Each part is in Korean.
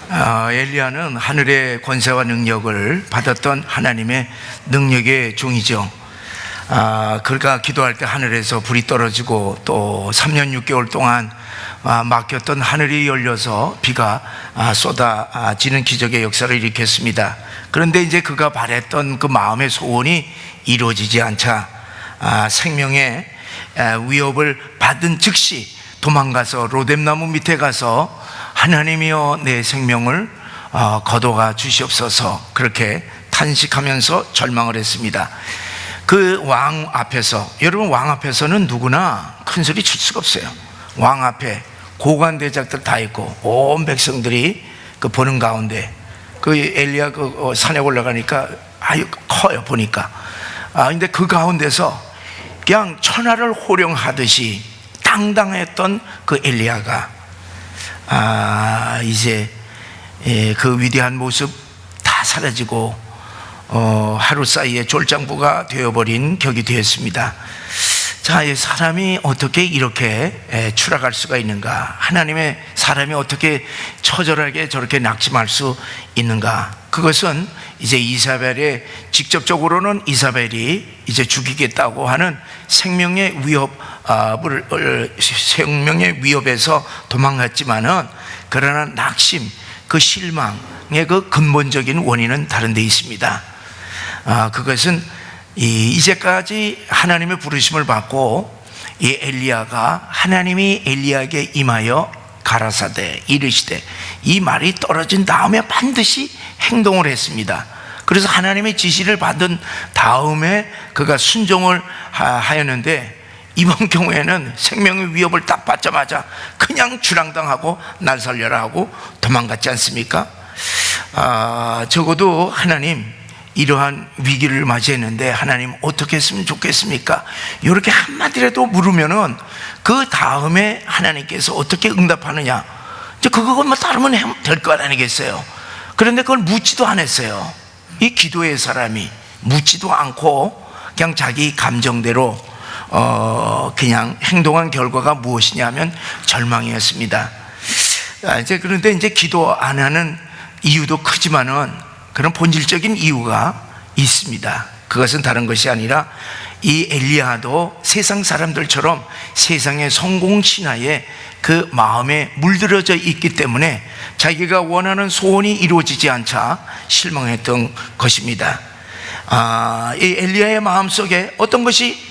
엘리야는 하늘의 권세와 능력을 받았던 하나님의 능력의 종이죠. 그가 기도할 때 하늘에서 불이 떨어지고 또 3년 6개월 동안 막혔던 하늘이 열려서 비가 쏟아지는 기적의 역사를 일으켰습니다. 그런데 이제 그가 바랬던 그 마음의 소원이 이루어지지 않자 생명의 위협을 받은 즉시 도망가서 로뎀나무 밑에 가서 하나님이여 내 생명을 거둬가 주시옵소서, 그렇게 탄식하면서 절망을 했습니다. 그 왕 앞에서, 여러분 왕 앞에서는 누구나 큰 소리 칠 수가 없어요. 왕 앞에 고관대작들 다 있고 온 백성들이 그 보는 가운데 그 엘리야 그 산에 올라가니까 아유 커요 보니까. 근데 그 가운데서 그냥 천하를 호령하듯이 당당했던 그 엘리야가 이제 그 위대한 모습 다 사라지고 하루 사이에 졸장부가 되어버린 격이 되었습니다. 자, 이 사람이 어떻게 이렇게 추락할 수가 있는가? 하나님의 사람이 어떻게 처절하게 저렇게 낙심할 수 있는가? 그것은 이제 이사벨의, 직접적으로는 이사벨이 이제 죽이겠다고 하는 생명의 위협에서 도망갔지만은, 그러나 낙심, 그 실망의 그 근본적인 원인은 다른 데 있습니다. 그것은 이제까지 하나님의 부르심을 받고 이 엘리야가 하나님이 엘리야에게 임하여 가라사대 이르시되, 이 말이 떨어진 다음에 반드시 행동을 했습니다. 그래서 하나님의 지시를 받은 다음에 그가 순종을 하였는데, 이번 경우에는 생명의 위협을 딱 받자마자 그냥 주랑당하고 날 살려라 하고 도망갔지 않습니까? 적어도 하나님 이러한 위기를 맞이했는데 하나님 어떻게 했으면 좋겠습니까? 이렇게 한마디라도 물으면은 그 다음에 하나님께서 어떻게 응답하느냐, 이제 그것만 따르면 될 것 아니겠어요? 그런데 그걸 묻지도 않았어요. 이 기도의 사람이 묻지도 않고 그냥 자기 감정대로 그냥 행동한 결과가 무엇이냐면 절망이었습니다. 그런데 이제 기도 안 하는 이유도 크지만은 그런 본질적인 이유가 있습니다. 그것은 다른 것이 아니라 이 엘리야도 세상 사람들처럼 세상의 성공 신화에 그 마음에 물들어져 있기 때문에 자기가 원하는 소원이 이루어지지 않자 실망했던 것입니다. 이 엘리야의 마음속에 어떤 것이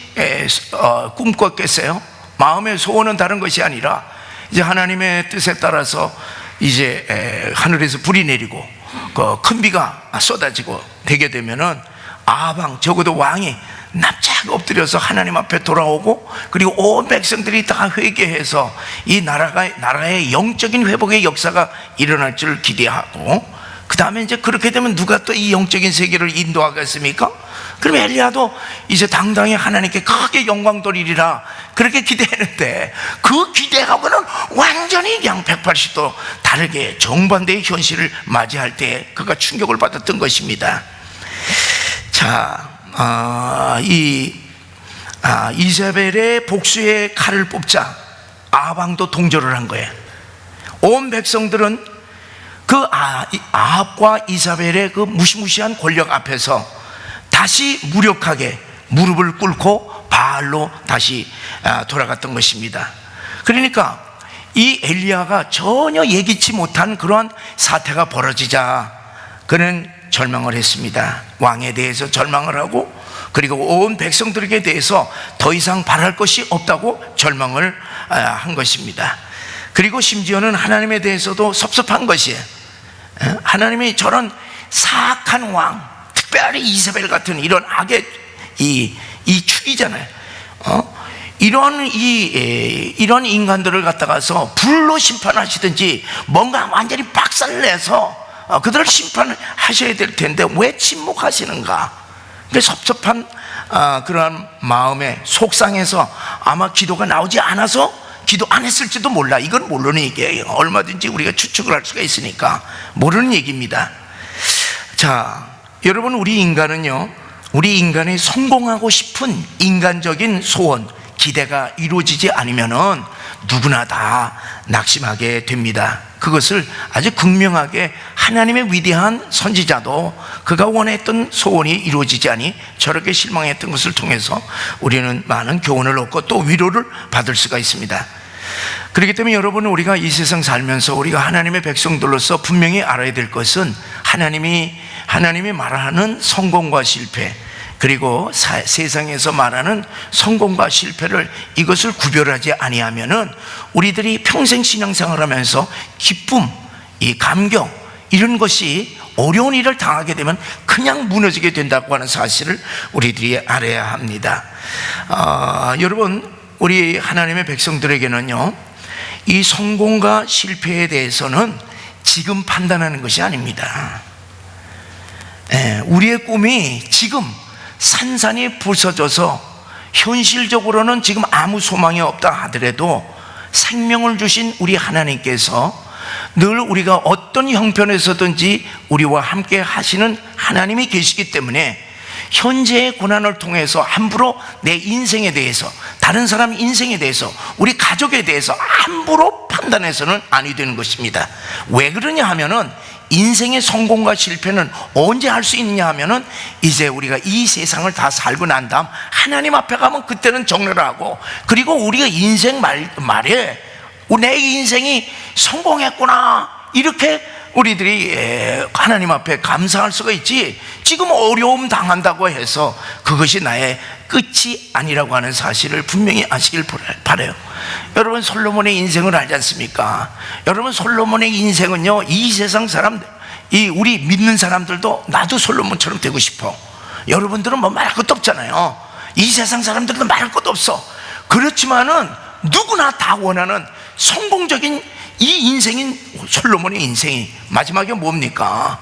꿈꿨겠어요? 마음의 소원은 다른 것이 아니라 이제 하나님의 뜻에 따라서 이제 하늘에서 불이 내리고 그 큰 비가 쏟아지고 되게 되면은 아방, 적어도 왕이 납작 엎드려서 하나님 앞에 돌아오고, 그리고 온 백성들이 다 회개해서 이 나라의 영적인 회복의 역사가 일어날 줄 기대하고, 그 다음에 이제 그렇게 되면 누가 또 이 영적인 세계를 인도하겠습니까? 그럼 엘리야도 이제 당당히 하나님께 크게 영광 돌리리라 그렇게 기대했는데, 그 기대하고는 완전히 그냥 180도 다르게 정반대의 현실을 맞이할 때 그가 충격을 받았던 것입니다. 자, 이사벨의 복수의 칼을 뽑자 아방도 동조를 한 거예요. 온 백성들은 그 아합과 이사벨의 그 무시무시한 권력 앞에서 다시 무력하게 무릎을 꿇고 바알로 다시 돌아갔던 것입니다. 그러니까 이 엘리야가 전혀 예기치 못한 그러한 사태가 벌어지자 그는 절망을 했습니다. 왕에 대해서 절망을 하고, 그리고 온 백성들에게 대해서 더 이상 바랄 것이 없다고 절망을 한 것입니다. 그리고 심지어는 하나님에 대해서도 섭섭한 것이에요. 하나님이 저런 사악한 왕, 특별히 이사벨 같은 이런 악의 이 축이잖아요. 이런 인간들을 갖다가서 불로 심판하시든지 뭔가 완전히 박살내서 그들을 심판하셔야 될 텐데 왜 침묵하시는가? 섭섭한 그러한 마음에 속상해서 아마 기도가 나오지 않아서 기도 안 했을지도 몰라. 이건 모르는 얘기예요. 얼마든지 우리가 추측을 할 수가 있으니까 모르는 얘기입니다. 자, 여러분, 우리 인간이 성공하고 싶은 인간적인 소원, 기대가 이루어지지 않으면은 누구나 다 낙심하게 됩니다. 그것을 아주 극명하게 하나님의 위대한 선지자도 그가 원했던 소원이 이루어지지 않니 저렇게 실망했던 것을 통해서 우리는 많은 교훈을 얻고 또 위로를 받을 수가 있습니다. 그렇기 때문에 여러분, 우리가 이 세상 살면서 우리가 하나님의 백성들로서 분명히 알아야 될 것은 하나님이 말하는 성공과 실패, 그리고 세상에서 말하는 성공과 실패를 이것을 구별하지 아니하면은 우리들이 평생 신앙생활을 하면서 기쁨, 이 감격, 이런 것이 어려운 일을 당하게 되면 그냥 무너지게 된다고 하는 사실을 우리들이 알아야 합니다. 여러분, 우리 하나님의 백성들에게는요, 이 성공과 실패에 대해서는 지금 판단하는 것이 아닙니다. 우리의 꿈이 지금 산산이 부서져서 현실적으로는 지금 아무 소망이 없다 하더라도 생명을 주신 우리 하나님께서 늘 우리가 어떤 형편에서든지 우리와 함께 하시는 하나님이 계시기 때문에 현재의 고난을 통해서 함부로 내 인생에 대해서, 다른 사람 인생에 대해서, 우리 가족에 대해서 함부로 판단해서는 아니 되는 것입니다. 왜 그러냐 하면은 인생의 성공과 실패는 언제 할 수 있느냐 하면은 이제 우리가 이 세상을 다 살고 난 다음 하나님 앞에 가면 그때는 정례하고, 그리고 우리가 인생 말에 내 인생이 성공했구나 이렇게 우리들이 하나님 앞에 감사할 수가 있지, 지금 어려움 당한다고 해서 그것이 나의 끝이 아니라고 하는 사실을 분명히 아시길 바라요. 여러분, 솔로몬의 인생을 알지 않습니까? 여러분, 솔로몬의 인생은요, 이 세상 사람들, 우리 믿는 사람들도 나도 솔로몬처럼 되고 싶어. 여러분들은 뭐 말할 것도 없잖아요. 이 세상 사람들도 말할 것도 없어. 그렇지만은 누구나 다 원하는 성공적인 이 인생인 솔로몬의 인생이 마지막에 뭡니까?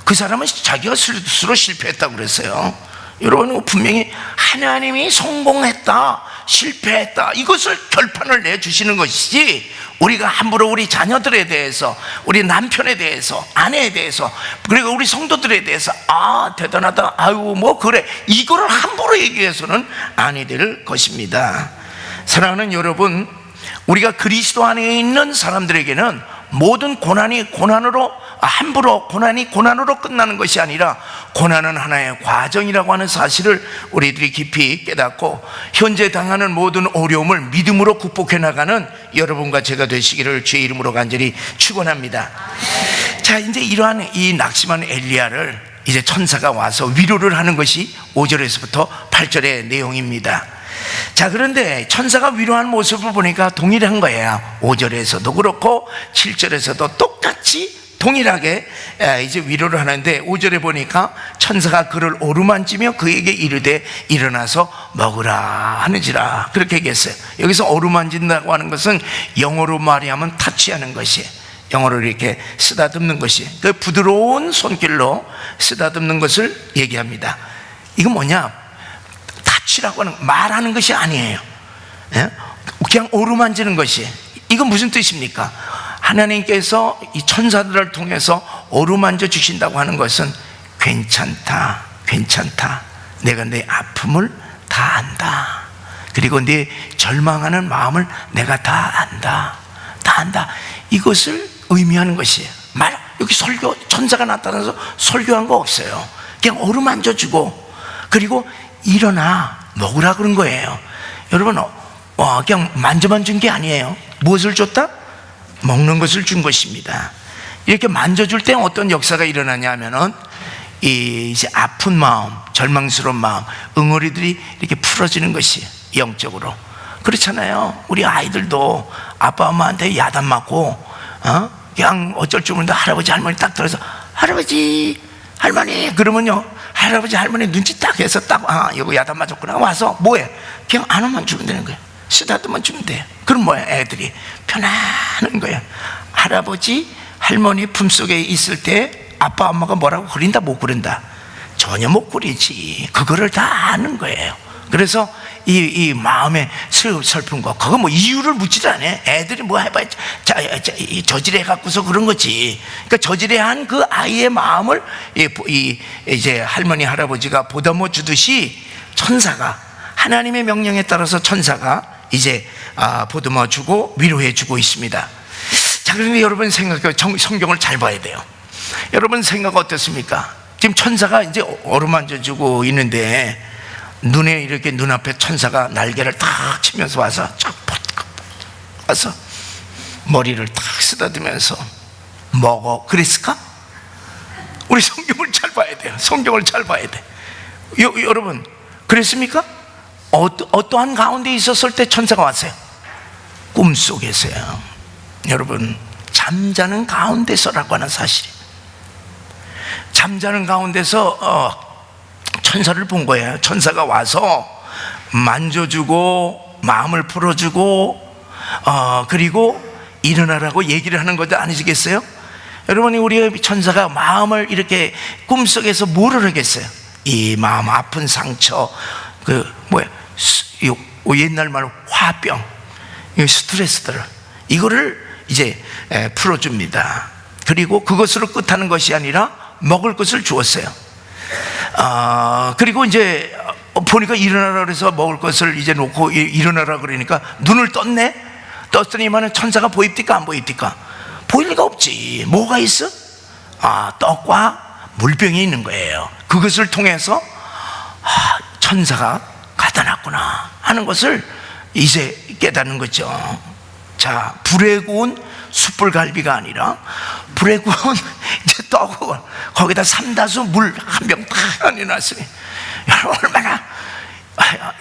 그 사람은 자기가 스스로 실패했다고 그랬어요. 여러분, 분명히 하나님이 성공했다, 실패했다, 이것을 결판을 내주시는 것이지, 우리가 함부로 우리 자녀들에 대해서, 우리 남편에 대해서, 아내에 대해서, 그리고 우리 성도들에 대해서 대단하다, 아유 뭐 그래, 이거를 함부로 얘기해서는 아니 될 것입니다. 사랑하는 여러분, 우리가 그리스도 안에 있는 사람들에게는 모든 고난이 고난으로, 함부로 고난이 고난으로 끝나는 것이 아니라 고난은 하나의 과정이라고 하는 사실을 우리들이 깊이 깨닫고 현재 당하는 모든 어려움을 믿음으로 극복해 나가는 여러분과 제가 되시기를 주의 이름으로 간절히 축원합니다. 자, 이제 이러한 이 낙심한 엘리야를 이제 천사가 와서 위로를 하는 것이 5절에서부터 8절의 내용입니다. 자, 그런데 천사가 위로한 모습을 보니까 동일한 거예요. 5절에서도 그렇고 7절에서도 똑같이 동일하게 이제 위로를 하는데, 5절에 보니까 천사가 그를 오르만지며 그에게 이르되 일어나서 먹으라 하는지라, 그렇게 얘기했어요. 여기서 오르만진다고 하는 것은 영어로 말하면 타치하는 것이, 영어로 이렇게 쓰다듬는 것이, 그 부드러운 손길로 쓰다듬는 것을 얘기합니다. 이건 뭐냐? 타치라고 하는, 말하는 것이 아니에요. 그냥 오르만지는 것이, 이건 무슨 뜻입니까? 하나님께서 이 천사들을 통해서 어루만져 주신다고 하는 것은 괜찮다, 괜찮다, 내가 내 아픔을 다 안다, 그리고 네 절망하는 마음을 내가 다 안다, 다 안다, 이것을 의미하는 것이에요. 여기 설교, 천사가 나타나서 설교한 거 없어요. 그냥 어루만져 주고, 그리고 일어나 먹으라 그런 거예요. 여러분, 그냥 만져만 준 게 아니에요. 무엇을 줬다? 먹는 것을 준 것입니다. 이렇게 만져줄 때 어떤 역사가 일어나냐 하면은 이제 아픈 마음, 절망스러운 마음, 응어리들이 이렇게 풀어지는 것이 영적으로 그렇잖아요. 우리 아이들도 아빠 엄마한테 야단 맞고 그냥 어쩔 줄 모르는데 할아버지 할머니 딱 들어서 할아버지 할머니 그러면요, 할아버지 할머니 눈치 딱 해서 딱 이거 야단 맞았구나, 와서 뭐해? 그냥 안아만 주면 되는 거예요. 쓰다듬만 주면 돼요. 그럼 뭐야? 애들이 편안한 거예요. 할아버지 할머니 품속에 있을 때 아빠 엄마가 뭐라고 그린다 못 그린다? 전혀 못 그리지. 그거를 다 아는 거예요. 그래서 이 마음의 슬픈 거, 그거 뭐 이유를 묻지도 않아. 애들이 뭐 해봐야 저질해 갖고서 그런 거지. 그러니까 저질해 한 그 아이의 마음을 이제 할머니 할아버지가 보다못 주듯이 천사가 하나님의 명령에 따라서 천사가 이제 보듬어 주고 위로해 주고 있습니다. 자, 그런데 여러분 생각해요. 성경을 잘 봐야 돼요. 여러분 생각 어떻습니까? 지금 천사가 이제 어루만져 주고 있는데 눈에 이렇게 눈앞에 천사가 날개를 탁 치면서 와서 와서 머리를 탁 쓰다듬으면서 먹어 그랬을까? 우리 성경을 잘 봐야 돼요. 성경을 잘 봐야 돼. 여러분 그랬습니까? 어떠한 가운데 있었을 때 천사가 왔어요? 꿈속에서요. 여러분 잠자는 가운데서라고 하는 사실이, 잠자는 가운데서 천사를 본 거예요. 천사가 와서 만져주고 마음을 풀어주고 그리고 일어나라고 얘기를 하는 것도 아니시겠어요? 여러분이 우리 천사가 마음을 이렇게 꿈속에서 뭐를 하겠어요? 이 마음 아픈 상처, 옛날 말로 화병, 스트레스들을 이거를 이제 풀어줍니다. 그리고 그것으로 끝하는 것이 아니라 먹을 것을 주었어요. 그리고 이제 보니까 일어나라 그래서 먹을 것을 이제 놓고 일어나라 그러니까 눈을 떴네. 떴더니만은 천사가 보입니까 안 보입니까? 보일 리가 없지. 뭐가 있어? 떡과 물병이 있는 거예요. 그것을 통해서 천사가 갖다 놨구나 하는 것을 이제 깨닫는 거죠. 자, 불에 구운 숯불갈비가 아니라 불에 구운 이제 떡을 거기다 삼다수 물 한 병 딱 내놨으니 얼마나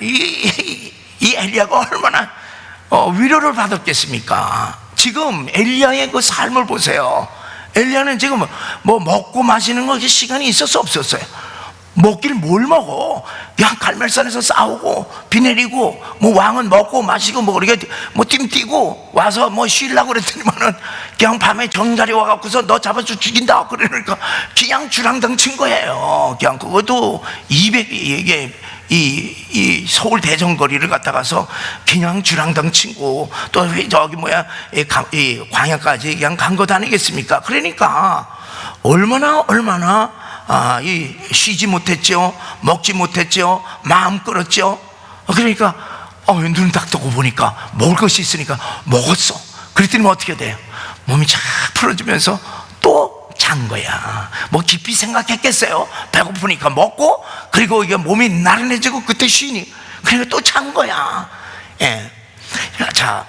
이 엘리야가 얼마나 위로를 받았겠습니까? 지금 엘리야의 그 삶을 보세요. 엘리야는 지금 뭐 먹고 마시는 거 시간이 있었어 없었어요? 먹길 뭘 먹어? 그냥 갈멜산에서 싸우고 비 내리고 뭐 왕은 먹고 마시고 뭐 이렇게 뭐 띵뛰고 와서 뭐 쉬려고 그랬더니만은 그냥 밤에 정자리 와갖고서 너 잡아서 죽인다 그러니까 그냥 주랑당 친 거예요. 그냥 그것도 200 이 서울 대전거리를 갖다가서 그냥 주랑당 치고 또 저기 이 광야까지 그냥 간 것 아니겠습니까? 그러니까 얼마나 쉬지 못했죠, 먹지 못했죠, 마음 끓었죠. 그러니까 눈 딱 뜨고 보니까 먹을 것이 있으니까 먹었어. 그랬더니 어떻게 돼요? 몸이 쫙 풀어지면서 또 잔 거야. 뭐 깊이 생각했겠어요? 배고프니까 먹고 그리고 이게 몸이 나른해지고 그때 쉬니 그러니까 또 잔 거야. 예. 자,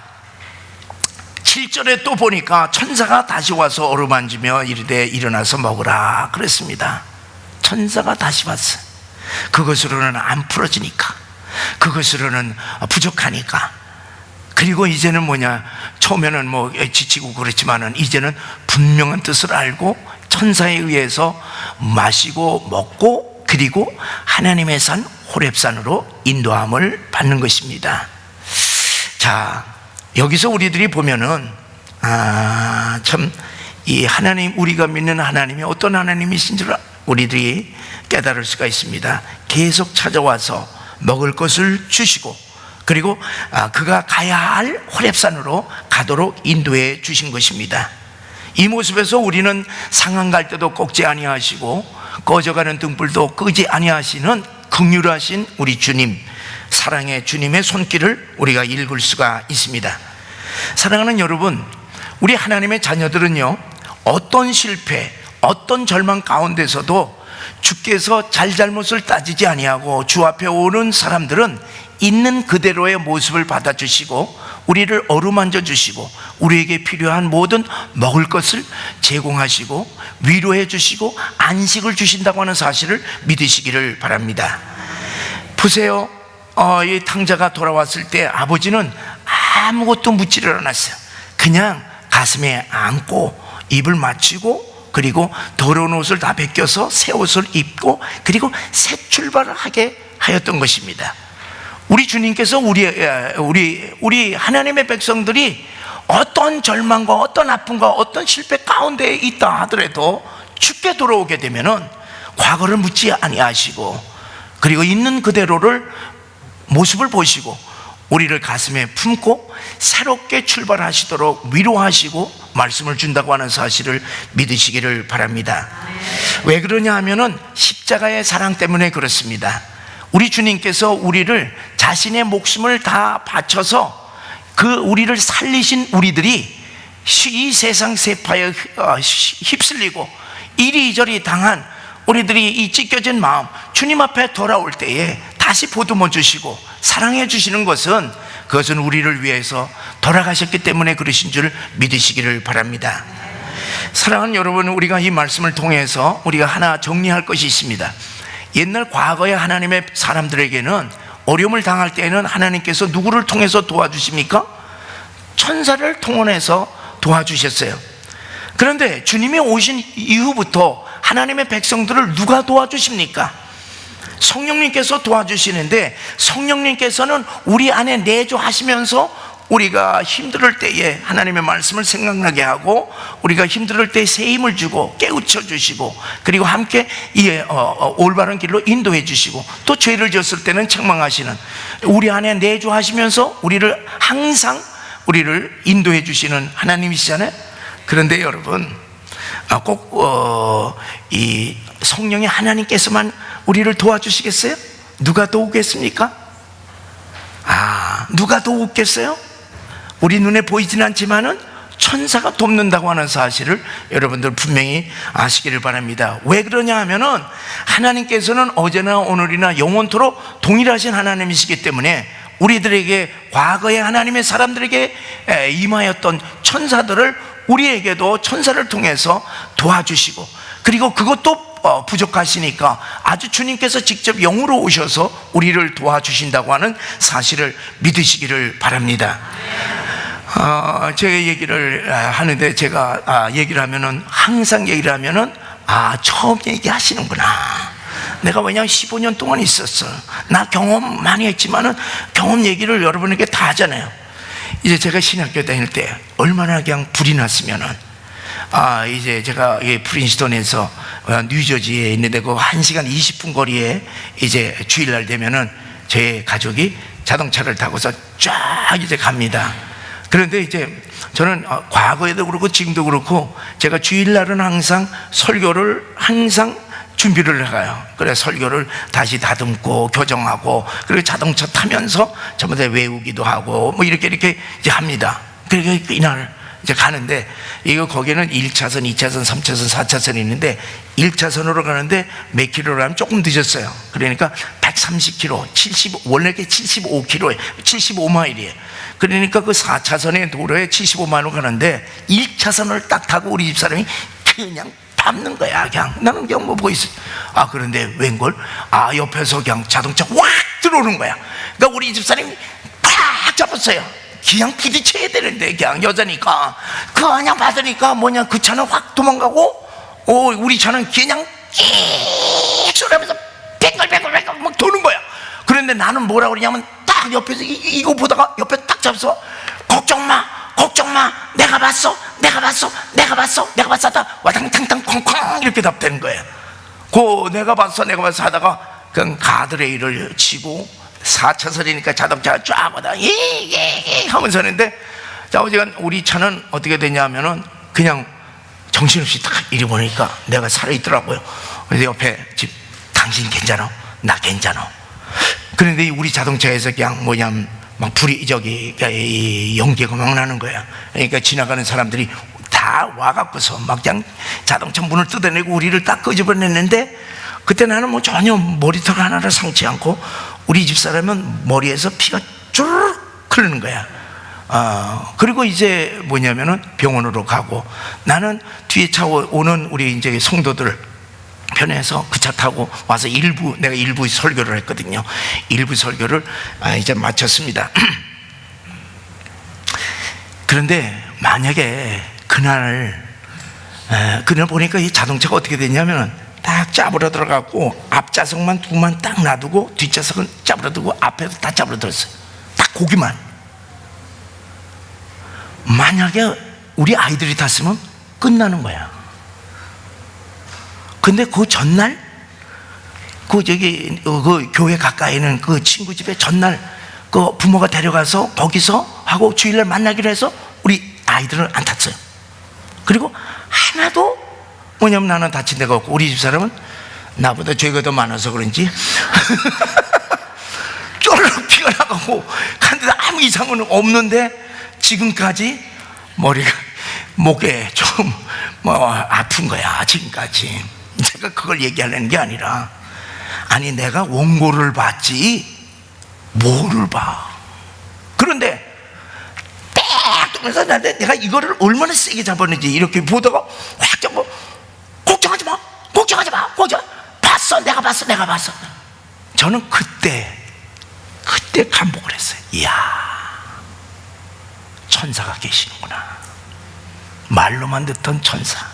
7절에 또 보니까 천사가 다시 와서 어루만지며 이르되 일어나서 먹으라 그랬습니다. 천사가 다시 왔어요. 그것으로는 안 풀어지니까, 그것으로는 부족하니까. 그리고 이제는 처음에는 지치고 그랬지만은 이제는 분명한 뜻을 알고 천사에 의해서 마시고 먹고 그리고 하나님의 산 호렙산으로 인도함을 받는 것입니다. 자, 여기서 우리들이 보면은 참 이 하나님, 우리가 믿는 하나님이 어떤 하나님이신 줄 우리들이 깨달을 수가 있습니다. 계속 찾아와서 먹을 것을 주시고 그리고 그가 가야 할 호렙산으로 가도록 인도해 주신 것입니다. 이 모습에서 우리는 상한 갈 때도 꺾지 아니하시고 꺼져가는 등불도 끄지 아니하시는 긍휼하신 우리 주님, 사랑의 주님의 손길을 우리가 읽을 수가 있습니다. 사랑하는 여러분, 우리 하나님의 자녀들은요, 어떤 실패, 어떤 절망 가운데서도 주께서 잘잘못을 따지지 아니하고 주 앞에 오는 사람들은 있는 그대로의 모습을 받아주시고 우리를 어루만져 주시고 우리에게 필요한 모든 먹을 것을 제공하시고 위로해 주시고 안식을 주신다고 하는 사실을 믿으시기를 바랍니다. 보세요. 이 탕자가 돌아왔을 때 아버지는 아무것도 묻지를 않았어요. 그냥 가슴에 안고 입을 맞추고 그리고 더러운 옷을 다 벗겨서 새 옷을 입고 그리고 새 출발을 하게 하였던 것입니다. 우리 주님께서 우리 하나님의 백성들이 어떤 절망과 어떤 아픔과 어떤 실패 가운데 있다 하더라도 주께 돌아오게 되면은 과거를 묻지 아니하시고 그리고 있는 그대로를 모습을 보시고 우리를 가슴에 품고 새롭게 출발하시도록 위로하시고 말씀을 준다고 하는 사실을 믿으시기를 바랍니다. 왜 그러냐 하면은 십자가의 사랑 때문에 그렇습니다. 우리 주님께서 우리를 자신의 목숨을 다 바쳐서 우리를 살리신 우리들이 이 세상 세파에 휩쓸리고 이리저리 당한 우리들이 이 찢겨진 마음, 주님 앞에 돌아올 때에 다시 보듬어 주시고 사랑해 주시는 것은, 그것은 우리를 위해서 돌아가셨기 때문에 그러신 줄 믿으시기를 바랍니다. 사랑하는 여러분, 우리가 이 말씀을 통해서 우리가 하나 정리할 것이 있습니다. 옛날 과거의 하나님의 사람들에게는 어려움을 당할 때에는 하나님께서 누구를 통해서 도와주십니까? 천사를 통원해서 도와주셨어요. 그런데 주님이 오신 이후부터 하나님의 백성들을 누가 도와주십니까? 성령님께서 도와주시는데, 성령님께서는 우리 안에 내주하시면서 우리가 힘들 때에 하나님의 말씀을 생각나게 하고, 우리가 힘들 때 새 힘을 주고 깨우쳐 주시고, 그리고 함께 올바른 길로 인도해 주시고, 또 죄를 지었을 때는 책망하시는, 우리 안에 내주하시면서 항상 우리를 인도해 주시는 하나님이시잖아요. 그런데 여러분, 꼭 이 성령의 하나님께서만 우리를 도와주시겠어요? 누가 도우겠습니까? 누가 도우겠어요? 우리 눈에 보이진 않지만은 천사가 돕는다고 하는 사실을 여러분들 분명히 아시기를 바랍니다. 왜 그러냐 하면은, 하나님께서는 어제나 오늘이나 영원토록 동일하신 하나님이시기 때문에 우리들에게, 과거의 하나님의 사람들에게 임하였던 천사들을 우리에게도 천사를 통해서 도와주시고, 그리고 그것도 부족하시니까 아주 주님께서 직접 영으로 오셔서 우리를 도와주신다고 하는 사실을 믿으시기를 바랍니다. 제가 얘기를 하는데, 제가 얘기를 하면은, 항상 얘기를 하면은, 처음 얘기하시는구나. 내가 왜냐하면 15년 동안 있었어. 나 경험 많이 했지만은 경험 얘기를 여러분에게 다 하잖아요. 이제 제가 신학교 다닐 때 얼마나 그냥 불이 났으면은, 이제 제가 프린스턴에서 뉴저지에 있는데, 그 1시간 20분 거리에 이제 주일날 되면은 제 가족이 자동차를 타고서 쫙 이제 갑니다. 그런데 이제 저는 과거에도 그렇고 지금도 그렇고, 제가 주일날은 항상 설교를 준비를 해가요. 그래 설교를 다시 다듬고 교정하고, 그리고 자동차 타면서 전부 다 외우기도 하고 뭐 이렇게 이제 합니다. 그러니까 이날 이제 가는데, 거기는 1차선, 2차선, 3차선, 4차선이 있는데, 1차선으로 가는데 몇 킬로를 하면 조금 늦었어요. 그러니까 130km, 원래 75km에 75마일이에요. 그러니까 그 4차선의 도로에 75마일로 가는데, 1차선을 딱 타고 우리 집사람이 그냥 밟는 거야. 그냥 나는 그냥 뭐 보고 있어. 그런데 웬걸? 옆에서 그냥 자동차 확 들어오는 거야. 그러니까 우리 집사람이 팍 잡았어요. 그냥 부딪혀야 되는데, 그냥 여자니까 그냥 받으니까 그 차는 확 도망가고, 우리 차는 그냥 끽 소리하면서 뱅글뱅글 막 도는 거야. 그런데 나는 뭐라 그러냐면, 딱 옆에서 이거 보다가 옆에 딱 잡아서, 걱정 마 내가 봤어 하다 와당탕탕 쾅쾅 이렇게 답되는 거예요. 내가 봤어 하다가 그냥 가드레일을 치고, 4차선이니까 자동차가 쫙 오다 하면서 하는데, 자, 어지간 우리 차는 어떻게 되냐면은 그냥 정신없이 딱 이리 보니까 내가 살아있더라고요. 그래서 옆에 집, 당신 괜찮아? 나 괜찮아. 그런데 우리 자동차에서 그냥 막 불이 연기가 막 나는 거야. 그러니까 지나가는 사람들이 다 와갖고서 막 그냥 자동차 문을 뜯어내고 우리를 딱 끄집어냈는데, 그때 나는 전혀 머리털 하나를 상치 않고, 우리 집사람은 머리에서 피가 쭈르륵 흐르는 거야. 그리고 이제 병원으로 가고, 나는 뒤에 차 오는 우리 이제 성도들 편에서 그 차 타고 와서 내가 일부 설교를 했거든요. 일부 설교를 이제 마쳤습니다. 그런데 만약에 그날 보니까 이 자동차가 어떻게 됐냐면, 딱 짜부러 들어가고 앞좌석만 두만 딱 놔두고 뒷좌석은 짜부러 들고 앞에도 다 짜부러 들었어요. 딱 고기만. 만약에 우리 아이들이 탔으면 끝나는 거야. 근데 그 전날 그 교회 가까이 있는 그 친구 집에 전날 그 부모가 데려가서 거기서 하고 주일날 만나기로 해서 우리 아이들은 안 탔어요. 그리고 하나도 나는 다친 데가 없고, 우리 집사람은 나보다 죄가 더 많아서 그런지 하고 갔는데 아무 이상은 없는데 지금까지 머리가 목에 좀 아픈 거야. 지금까지. 제가 그걸 얘기하려는 게 아니라, 아니 내가 원고를 봤지 뭐를 봐. 그런데 딱 뜨면서 내가 이거를 얼마나 세게 잡았는지 이렇게 보다가 확 잡고, 걱정하지 마, 걱정하지 마, 봤어, 내가 봤어. 저는 그때 감복을 했어요. 이야, 천사가 계시는구나. 말로만 듣던 천사.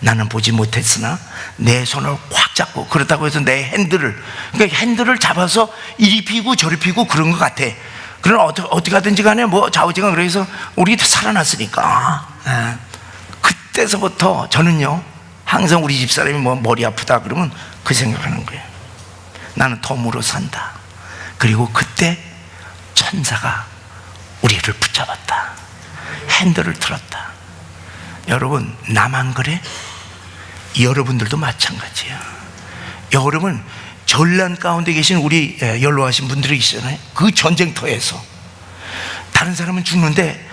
나는 보지 못했으나 내 손을 확 잡고, 그렇다고 해서 내 핸들을 잡아서 이리 피고 저리 피고 그런 것 같아. 그럼 어떻게 하든지 간에 좌우지간, 그래서 우리 살아났으니까. 그때서부터 저는요, 항상 우리 집사람이 머리 아프다 그러면 그 생각하는 거예요. 나는 덤으로 산다. 그리고 그때 천사가 우리를 붙잡았다. 핸들을 틀었다. 여러분, 나만 그래? 여러분들도 마찬가지야. 여러분, 전란 가운데 계신 우리 연로하신 분들이 계시잖아요. 그 전쟁터에서 다른 사람은 죽는데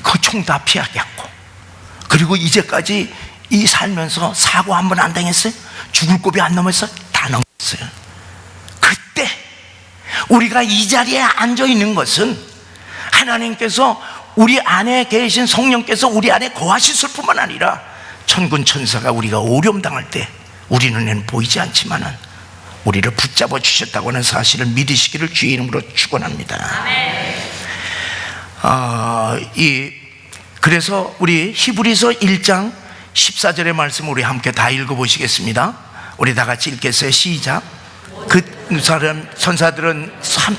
그 총 다 피하겠고, 그리고 이제까지 이 살면서 사고 한 번 안 당했어요? 죽을 고비 안 넘었어요? 다 넘었어요. 그때 우리가 이 자리에 앉아 있는 것은 하나님께서 우리 안에 계신 성령께서 우리 안에 거하셨을 뿐만 아니라 천군 천사가 우리가 오염당할 때 우리 눈에는 보이지 않지만은 우리를 붙잡아 주셨다고 하는 사실을 믿으시기를 주의 이름으로 축원합니다. 그래서 우리 히브리서 1장 14절의 말씀 우리 함께 다 읽어보시겠습니다. 우리 다 같이 읽겠어요. 시작. 그 사람 천사들은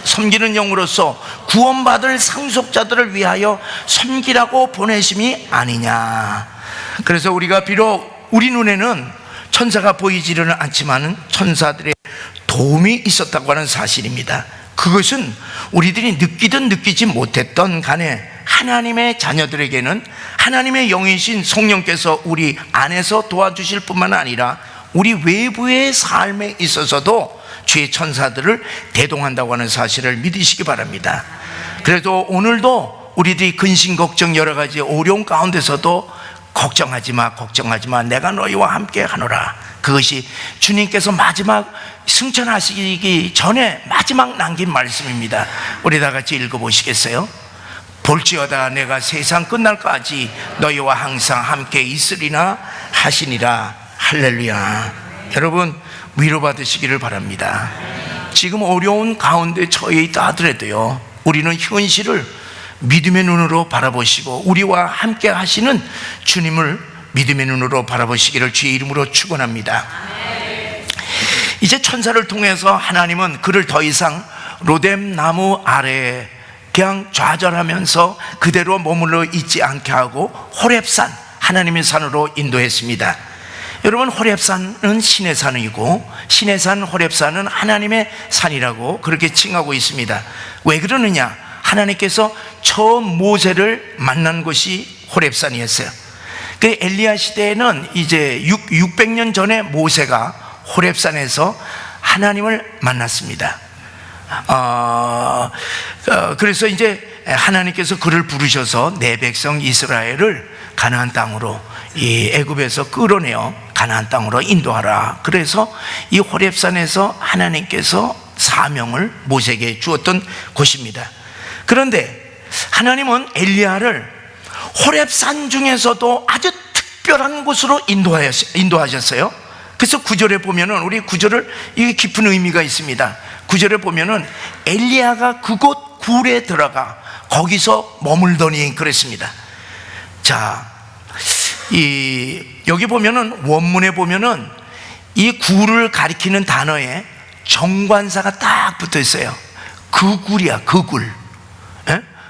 섬기는 영으로서 구원받을 상속자들을 위하여 섬기라고 보내심이 아니냐. 그래서 우리가 비록 우리 눈에는 천사가 보이지는 않지만 천사들의 도움이 있었다고 하는 사실입니다. 그것은 우리들이 느끼든 느끼지 못했던 간에 하나님의 자녀들에게는 하나님의 영이신 성령께서 우리 안에서 도와주실 뿐만 아니라 우리 외부의 삶에 있어서도 주의 천사들을 대동한다고 하는 사실을 믿으시기 바랍니다. 그래도 오늘도 우리들이 근심 걱정 여러 가지 어려운 가운데서도 걱정하지 마, 내가 너희와 함께 하노라. 그것이 주님께서 마지막 승천하시기 전에 마지막 남긴 말씀입니다. 우리 다 같이 읽어보시겠어요? 볼지어다 내가 세상 끝날까지 너희와 항상 함께 있으리나 하시니라. 할렐루야. 여러분, 위로받으시기를 바랍니다. 지금 어려운 가운데 처해 있다 하더라도요, 우리는 현실을 믿음의 눈으로 바라보시고 우리와 함께 하시는 주님을 믿음의 눈으로 바라보시기를 주의 이름으로 축원합니다. 이제 천사를 통해서 하나님은 그를 더 이상 로뎀 나무 아래에 그냥 좌절하면서 그대로 머물러 있지 않게 하고 호렙산, 하나님의 산으로 인도했습니다. 여러분, 호렙산은 신의 산이고 신의 산 호렙산은 하나님의 산이라고 그렇게 칭하고 있습니다. 왜 그러느냐? 하나님께서 처음 모세를 만난 곳이 호렙산이었어요. 그 엘리야 시대에는 이제 600년 전에 모세가 호렙산에서 하나님을 만났습니다. 그래서 이제 하나님께서 그를 부르셔서 내 백성 이스라엘을 가나안 땅으로, 이 애굽에서 끌어내어 가나안 땅으로 인도하라. 그래서 이 호렙산에서 하나님께서 사명을 모세에게 주었던 곳입니다. 그런데 하나님은 엘리야를 호렙산 중에서도 아주 특별한 곳으로 인도하셨어요. 그래서 9절에 보면은, 우리 9절을, 이게 깊은 의미가 있습니다. 9절에 보면은 엘리야가 그곳 굴에 들어가 거기서 머물더니 그랬습니다. 자, 여기 보면은 원문에 보면은 이 굴을 가리키는 단어에 정관사가 딱 붙어 있어요. 그 굴이야, 그 굴.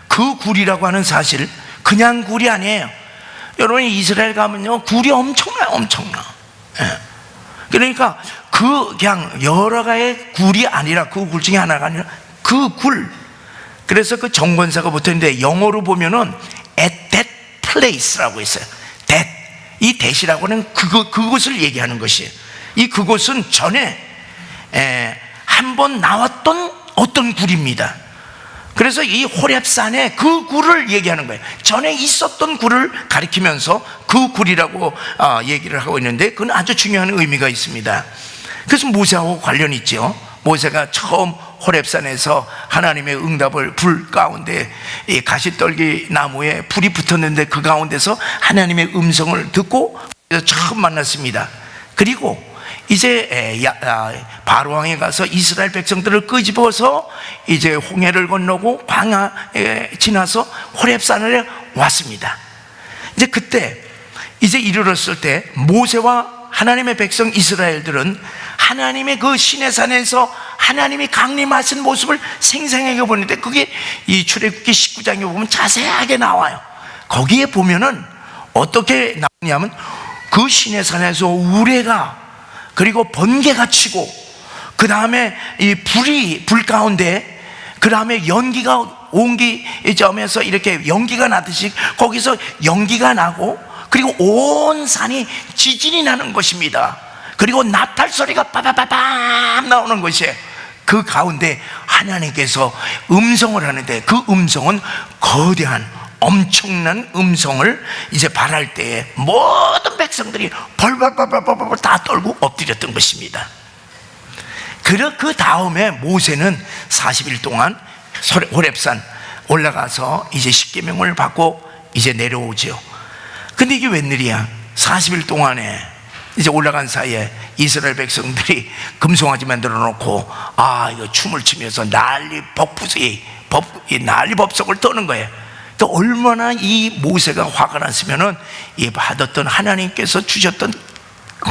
그 굴이라고 하는 사실, 그냥 굴이 아니에요. 여러분이 이스라엘 가면요, 굴이 엄청나. 그러니까 그냥 여러 가지의 굴이 아니라, 그 굴 중에 하나가 아니라 그 굴. 그래서 그 정관사가 붙어 있는데 영어로 보면은 at that place라고 있어요. that, 이 that이라고 하는 그곳을 얘기하는 것이에요. 이 그곳은 전에 한 번 나왔던 어떤 굴입니다. 그래서 이 호렙산에 그 굴을 얘기하는 거예요. 전에 있었던 굴을 가리키면서 그 굴이라고 얘기를 하고 있는데, 그건 아주 중요한 의미가 있습니다. 그래서 모세하고 관련이 있죠. 모세가 처음 호렙산에서 하나님의 응답을, 불 가운데 이 가시떨기 나무에 불이 붙었는데 그 가운데서 하나님의 음성을 듣고 처음 만났습니다. 그리고 이제 바로왕에 가서 이스라엘 백성들을 끄집어서 이제 홍해를 건너고 광야에 지나서 호렙산에 왔습니다. 이제 그때 이제 이르렀을 때 모세와 하나님의 백성 이스라엘들은 하나님의 그 시내산에서 하나님이 강림하신 모습을 생생하게 보는데, 그게 이 출애굽기 19장에 보면 자세하게 나와요. 거기에 보면은 어떻게 나오냐면 그 시내산에서 우레가, 그리고 번개가 치고, 그 다음에 이 불 가운데, 그 다음에 연기가 온기점에서 이렇게 연기가 나듯이 거기서 연기가 나고, 그리고 온 산이 지진이 나는 것입니다. 그리고 나팔 소리가 빠바바밤 나오는 것이에요. 그 가운데 하나님께서 음성을 하는데, 그 음성은 거대한 엄청난 음성을 이제 발할 때에 모든 백성들이 벌벌벌벌벌 다 떨고 엎드렸던 것입니다. 그 다음에 모세는 40일 동안 호렙산 올라가서 이제 십계명을 받고 이제 내려오죠. 근데 이게 웬일이야? 40일 동안에 이제 올라간 사이에 이스라엘 백성들이 금송아지 만들어 놓고 이거 춤을 추면서 난리 법석을 떠는 거예요. 또 얼마나 이 모세가 화가 났으면은 이 받았던 하나님께서 주셨던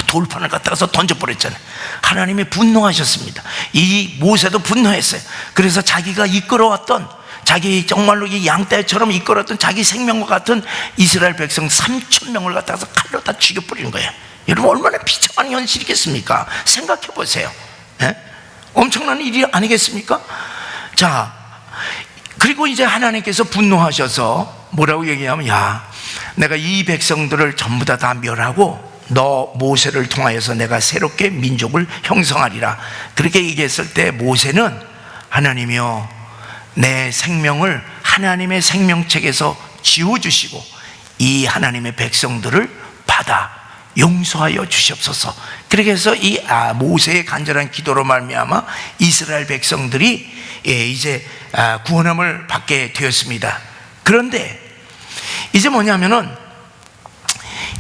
돌판을 갖다가서 던져버렸잖아요. 하나님이 분노하셨습니다. 이 모세도 분노했어요. 그래서 자기가 이끌어왔던, 자기 정말로 이 양떼처럼 이끌었던 자기 생명과 같은 이스라엘 백성 3,000명을 갖다가 칼로 다 죽여버리는 거예요. 여러분, 얼마나 비참한 현실이겠습니까? 생각해 보세요. 엄청난 일이 아니겠습니까? 자, 그리고 이제 하나님께서 분노하셔서 뭐라고 얘기하면, 야, 내가 이 백성들을 전부 다 멸하고 너 모세를 통하여서 내가 새롭게 민족을 형성하리라. 그렇게 얘기했을 때 모세는, 하나님이여, 내 생명을 하나님의 생명책에서 지워주시고 이 하나님의 백성들을 받아 용서하여 주시옵소서. 그렇게 해서 이 모세의 간절한 기도로 말미암아 이스라엘 백성들이 이제 구원함을 받게 되었습니다. 그런데 이제 뭐냐면은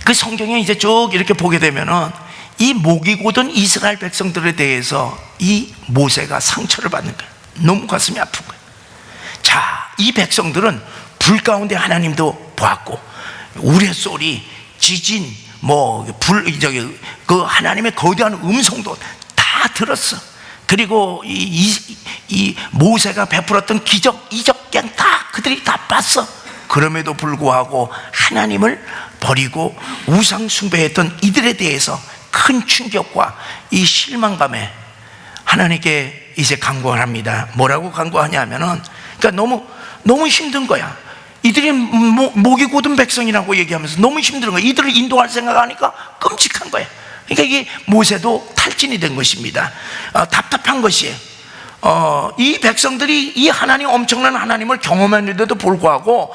그 성경에 이제 쭉 이렇게 보게 되면은 이 목이 곧은 이스라엘 백성들에 대해서 이 모세가 상처를 받는 거예요. 너무 가슴이 아픈 거예요. 자, 이 백성들은 불 가운데 하나님도 보았고, 우레소리, 지진, 그 하나님의 거대한 음성도 다 들었어. 그리고 이 모세가 베풀었던 기적, 이적, 그냥 다 그들이 다 봤어. 그럼에도 불구하고 하나님을 버리고 우상 숭배했던 이들에 대해서 큰 충격과 이 실망감에 하나님께 이제 간구를 합니다. 뭐라고 간구하냐면은, 그러니까 너무 힘든 거야. 이들이 목이 곧은 백성이라고 얘기하면서 너무 힘든 거야. 이들을 인도할 생각하니까 끔찍한 거야. 그러니까 이게 모세도 탈진이 된 것입니다. 답답한 것이에요. 이 백성들이 이 하나님, 엄청난 하나님을 경험했는데도 불구하고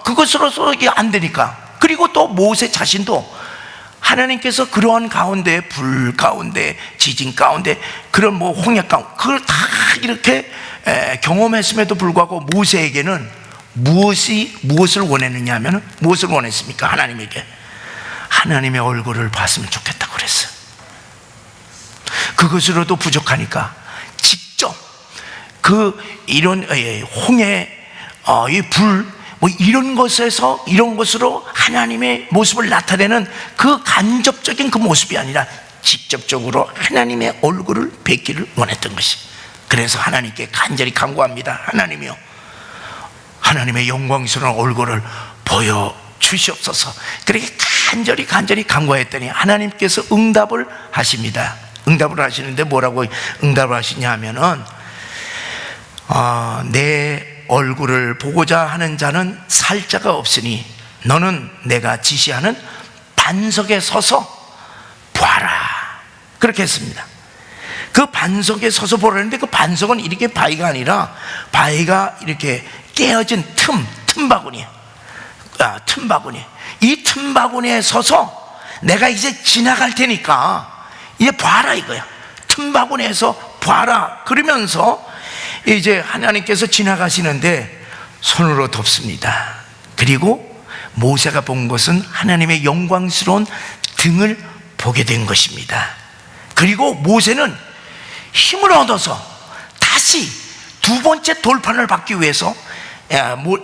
그것으로서 이게 안 되니까. 그리고 또 모세 자신도 하나님께서 그러한 가운데, 불 가운데, 지진 가운데, 그런 홍해 가운데, 그걸 다 이렇게 경험했음에도 불구하고 모세에게는 무엇을 원했느냐 하면, 무엇을 원했습니까? 하나님에게 하나님의 얼굴을 봤으면 좋겠다고 그랬어요. 그것으로도 부족하니까 직접 이런 홍해, 이 불, 이런 것으로 하나님의 모습을 나타내는 그 간접적인 그 모습이 아니라 직접적으로 하나님의 얼굴을 뵙기를 원했던 것이. 그래서 하나님께 간절히 간구합니다. 하나님이요, 하나님의 영광스러운 얼굴을 보여주시옵소서. 그렇게 간절히 간구했더니 하나님께서 응답을 하십니다. 응답을 하시는데 뭐라고 응답을 하시냐 하면은, 내 얼굴을 보고자 하는 자는 살 자가 없으니 너는 내가 지시하는 반석에 서서 보아라. 그렇게 했습니다. 그 반석에 서서 보라는데 그 반석은 이렇게 바위가 아니라 바위가 이렇게 깨어진 틈바구니. 틈바구니. 이 틈바구니에 서서 내가 이제 지나갈 테니까 이제 봐라 이거야. 틈바구니에서 봐라. 그러면서 이제 하나님께서 지나가시는데 손으로 덮습니다. 그리고 모세가 본 것은 하나님의 영광스러운 등을 보게 된 것입니다. 그리고 모세는 힘을 얻어서 다시 두 번째 돌판을 받기 위해서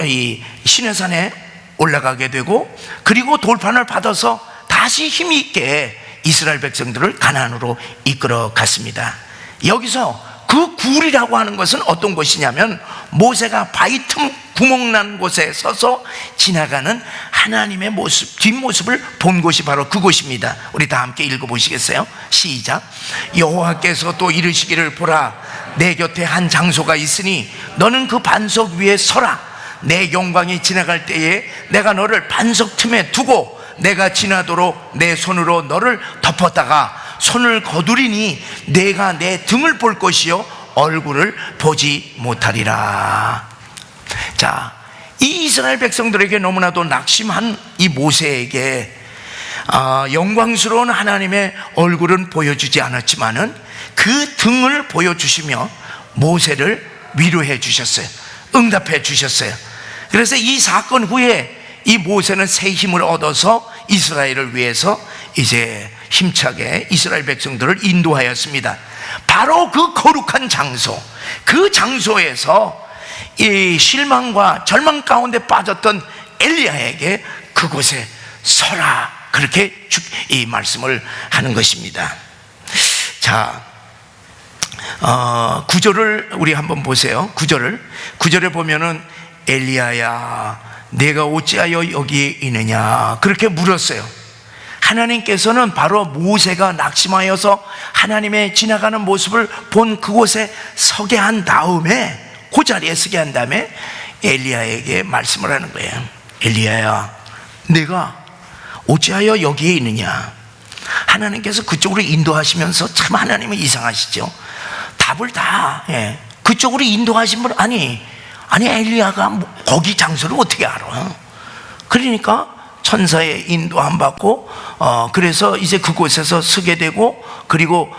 이 시내산에 올라가게 되고, 그리고 돌판을 받아서 다시 힘이 있게 이스라엘 백성들을 가나안으로 이끌어 갔습니다. 여기서 그 굴이라고 하는 것은 어떤 곳이냐면 모세가 바위 틈 구멍 난 곳에 서서 지나가는 하나님의 모습, 뒷모습을 본 곳이 바로 그곳입니다. 우리 다 함께 읽어보시겠어요? 시작. 여호와께서 또 이르시기를, 보라, 내 곁에 한 장소가 있으니 너는 그 반석 위에 서라. 내 영광이 지나갈 때에 내가 너를 반석 틈에 두고 내가 지나도록 내 손으로 너를 덮었다가 손을 거두리니 내가 내 등을 볼 것이요 얼굴을 보지 못하리라. 자, 이 이스라엘 백성들에게 너무나도 낙심한 이 모세에게 영광스러운 하나님의 얼굴은 보여주지 않았지만은 그 등을 보여주시며 모세를 위로해 주셨어요. 응답해 주셨어요. 그래서 이 사건 후에 이 모세는 새 힘을 얻어서 이스라엘을 위해서 이제 힘차게 이스라엘 백성들을 인도하였습니다. 바로 그 거룩한 장소, 그 장소에서 이 실망과 절망 가운데 빠졌던 엘리야에게 그곳에 서라, 그렇게 이 말씀을 하는 것입니다. 자, 9절을 우리 한번 보세요. 9절에 보면은 엘리야야, 내가 어찌하여 여기에 있느냐, 그렇게 물었어요. 하나님께서는 바로 모세가 낙심하여서 하나님의 지나가는 모습을 본 그곳에 서게 한 다음에, 그 자리에 서게 한 다음에 엘리야에게 말씀을 하는 거예요. 엘리야야, 내가 어찌하여 여기에 있느냐. 하나님께서 그쪽으로 인도하시면서 참 하나님은 이상하시죠. 답을 다 그쪽으로 인도하신 분, 아니 엘리야가 거기 장소를 어떻게 알아? 그러니까 천사의 인도함 받고 그래서 이제 그곳에서 서게 되고, 그리고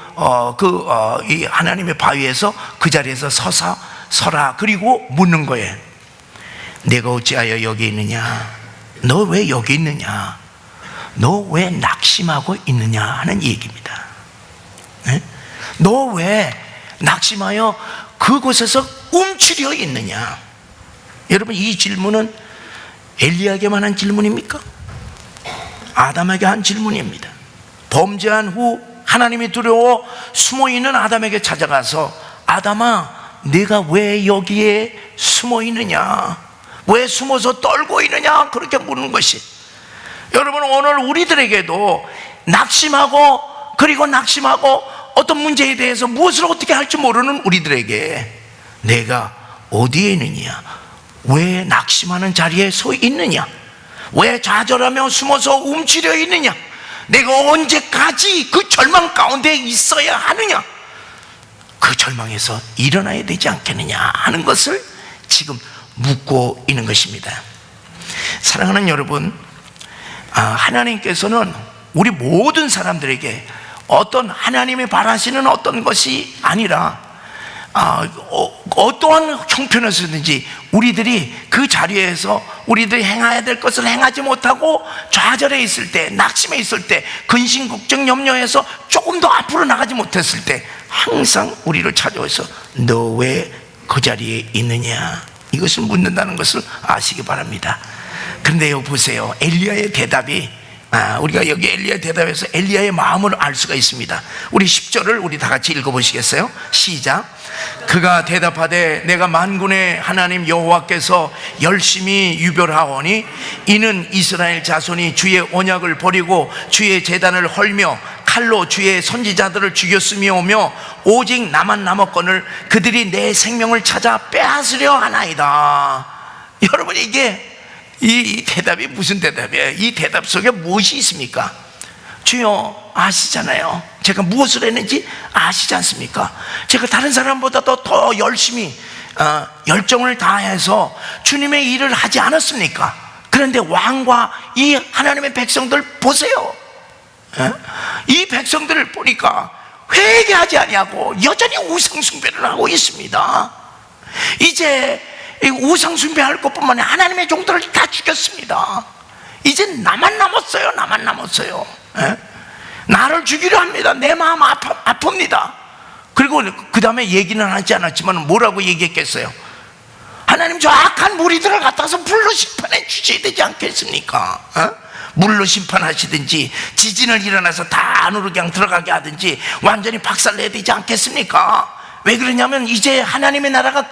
이 하나님의 바위에서 그 자리에서 서라. 그리고 묻는 거예요. 내가 어찌하여 여기 있느냐? 너 왜 여기 있느냐? 너 왜 낙심하고 있느냐 하는 얘기입니다. 너 왜 낙심하여 그곳에서 움츠려 있느냐? 여러분, 이 질문은 엘리야에게만 한 질문입니까? 아담에게 한 질문입니다. 범죄한 후 하나님이 두려워 숨어있는 아담에게 찾아가서, 아담아, 네가 왜 여기에 숨어 있느냐? 왜 숨어서 떨고 있느냐? 그렇게 묻는 것이, 여러분, 오늘 우리들에게도 낙심하고 어떤 문제에 대해서 무엇을 어떻게 할지 모르는 우리들에게 내가 어디에 있느냐, 왜 낙심하는 자리에 서 있느냐, 왜 좌절하며 숨어서 움츠려 있느냐, 내가 언제까지 그 절망 가운데 있어야 하느냐, 그 절망에서 일어나야 되지 않겠느냐 하는 것을 지금 묻고 있는 것입니다. 사랑하는 여러분, 하나님께서는 우리 모든 사람들에게 어떤 하나님이 바라시는 어떤 것이 아니라 어떠한 형편에서든지 우리들이 그 자리에서 우리들이 행해야 될 것을 행하지 못하고 좌절해 있을 때, 낙심해 있을 때, 근심 걱정 염려해서 조금 더 앞으로 나가지 못했을 때 항상 우리를 찾아와서 너 왜 그 자리에 있느냐, 이것을 묻는다는 것을 아시기 바랍니다. 그런데 여기 보세요. 엘리야의 대답이, 우리가 여기 엘리야의 대답에서 엘리야의 마음을 알 수가 있습니다. 우리 10절을 우리 다 같이 읽어보시겠어요? 시작. 그가 대답하되, 내가 만군의 하나님 여호와께서 열심히 유별하오니 이는 이스라엘 자손이 주의 언약을 버리고 주의 제단을 헐며 칼로 주의 선지자들을 죽였으며오며 오직 나만 남았거늘 그들이 내 생명을 찾아 빼앗으려 하나이다. 여러분, 이게 이 대답이 무슨 대답이에요? 이 대답 속에 무엇이 있습니까? 주여 아시잖아요. 제가 무엇을 했는지 아시지 않습니까? 제가 다른 사람보다도 더 열심히 열정을 다해서 주님의 일을 하지 않았습니까? 그런데 왕과 이 하나님의 백성들 보세요. 이 백성들을 보니까 회개하지 아니하고 여전히 우상 숭배를 하고 있습니다. 이제 우상 숭배할 것뿐만 아니라 하나님의 종들을 다 죽였습니다. 이제 나만 남았어요. 나만 남았어요. 나를 죽이려 합니다. 내 마음 아픕니다. 그리고 그 다음에 얘기는 하지 않았지만 뭐라고 얘기했겠어요? 하나님 저 악한 무리들을 갖다서 불로 심판해 주셔야 되지 않겠습니까? 물로 심판하시든지 지진을 일어나서 다 안으로 그냥 들어가게 하든지 완전히 박살내야 되지 않겠습니까? 왜 그러냐면 이제 하나님의 나라가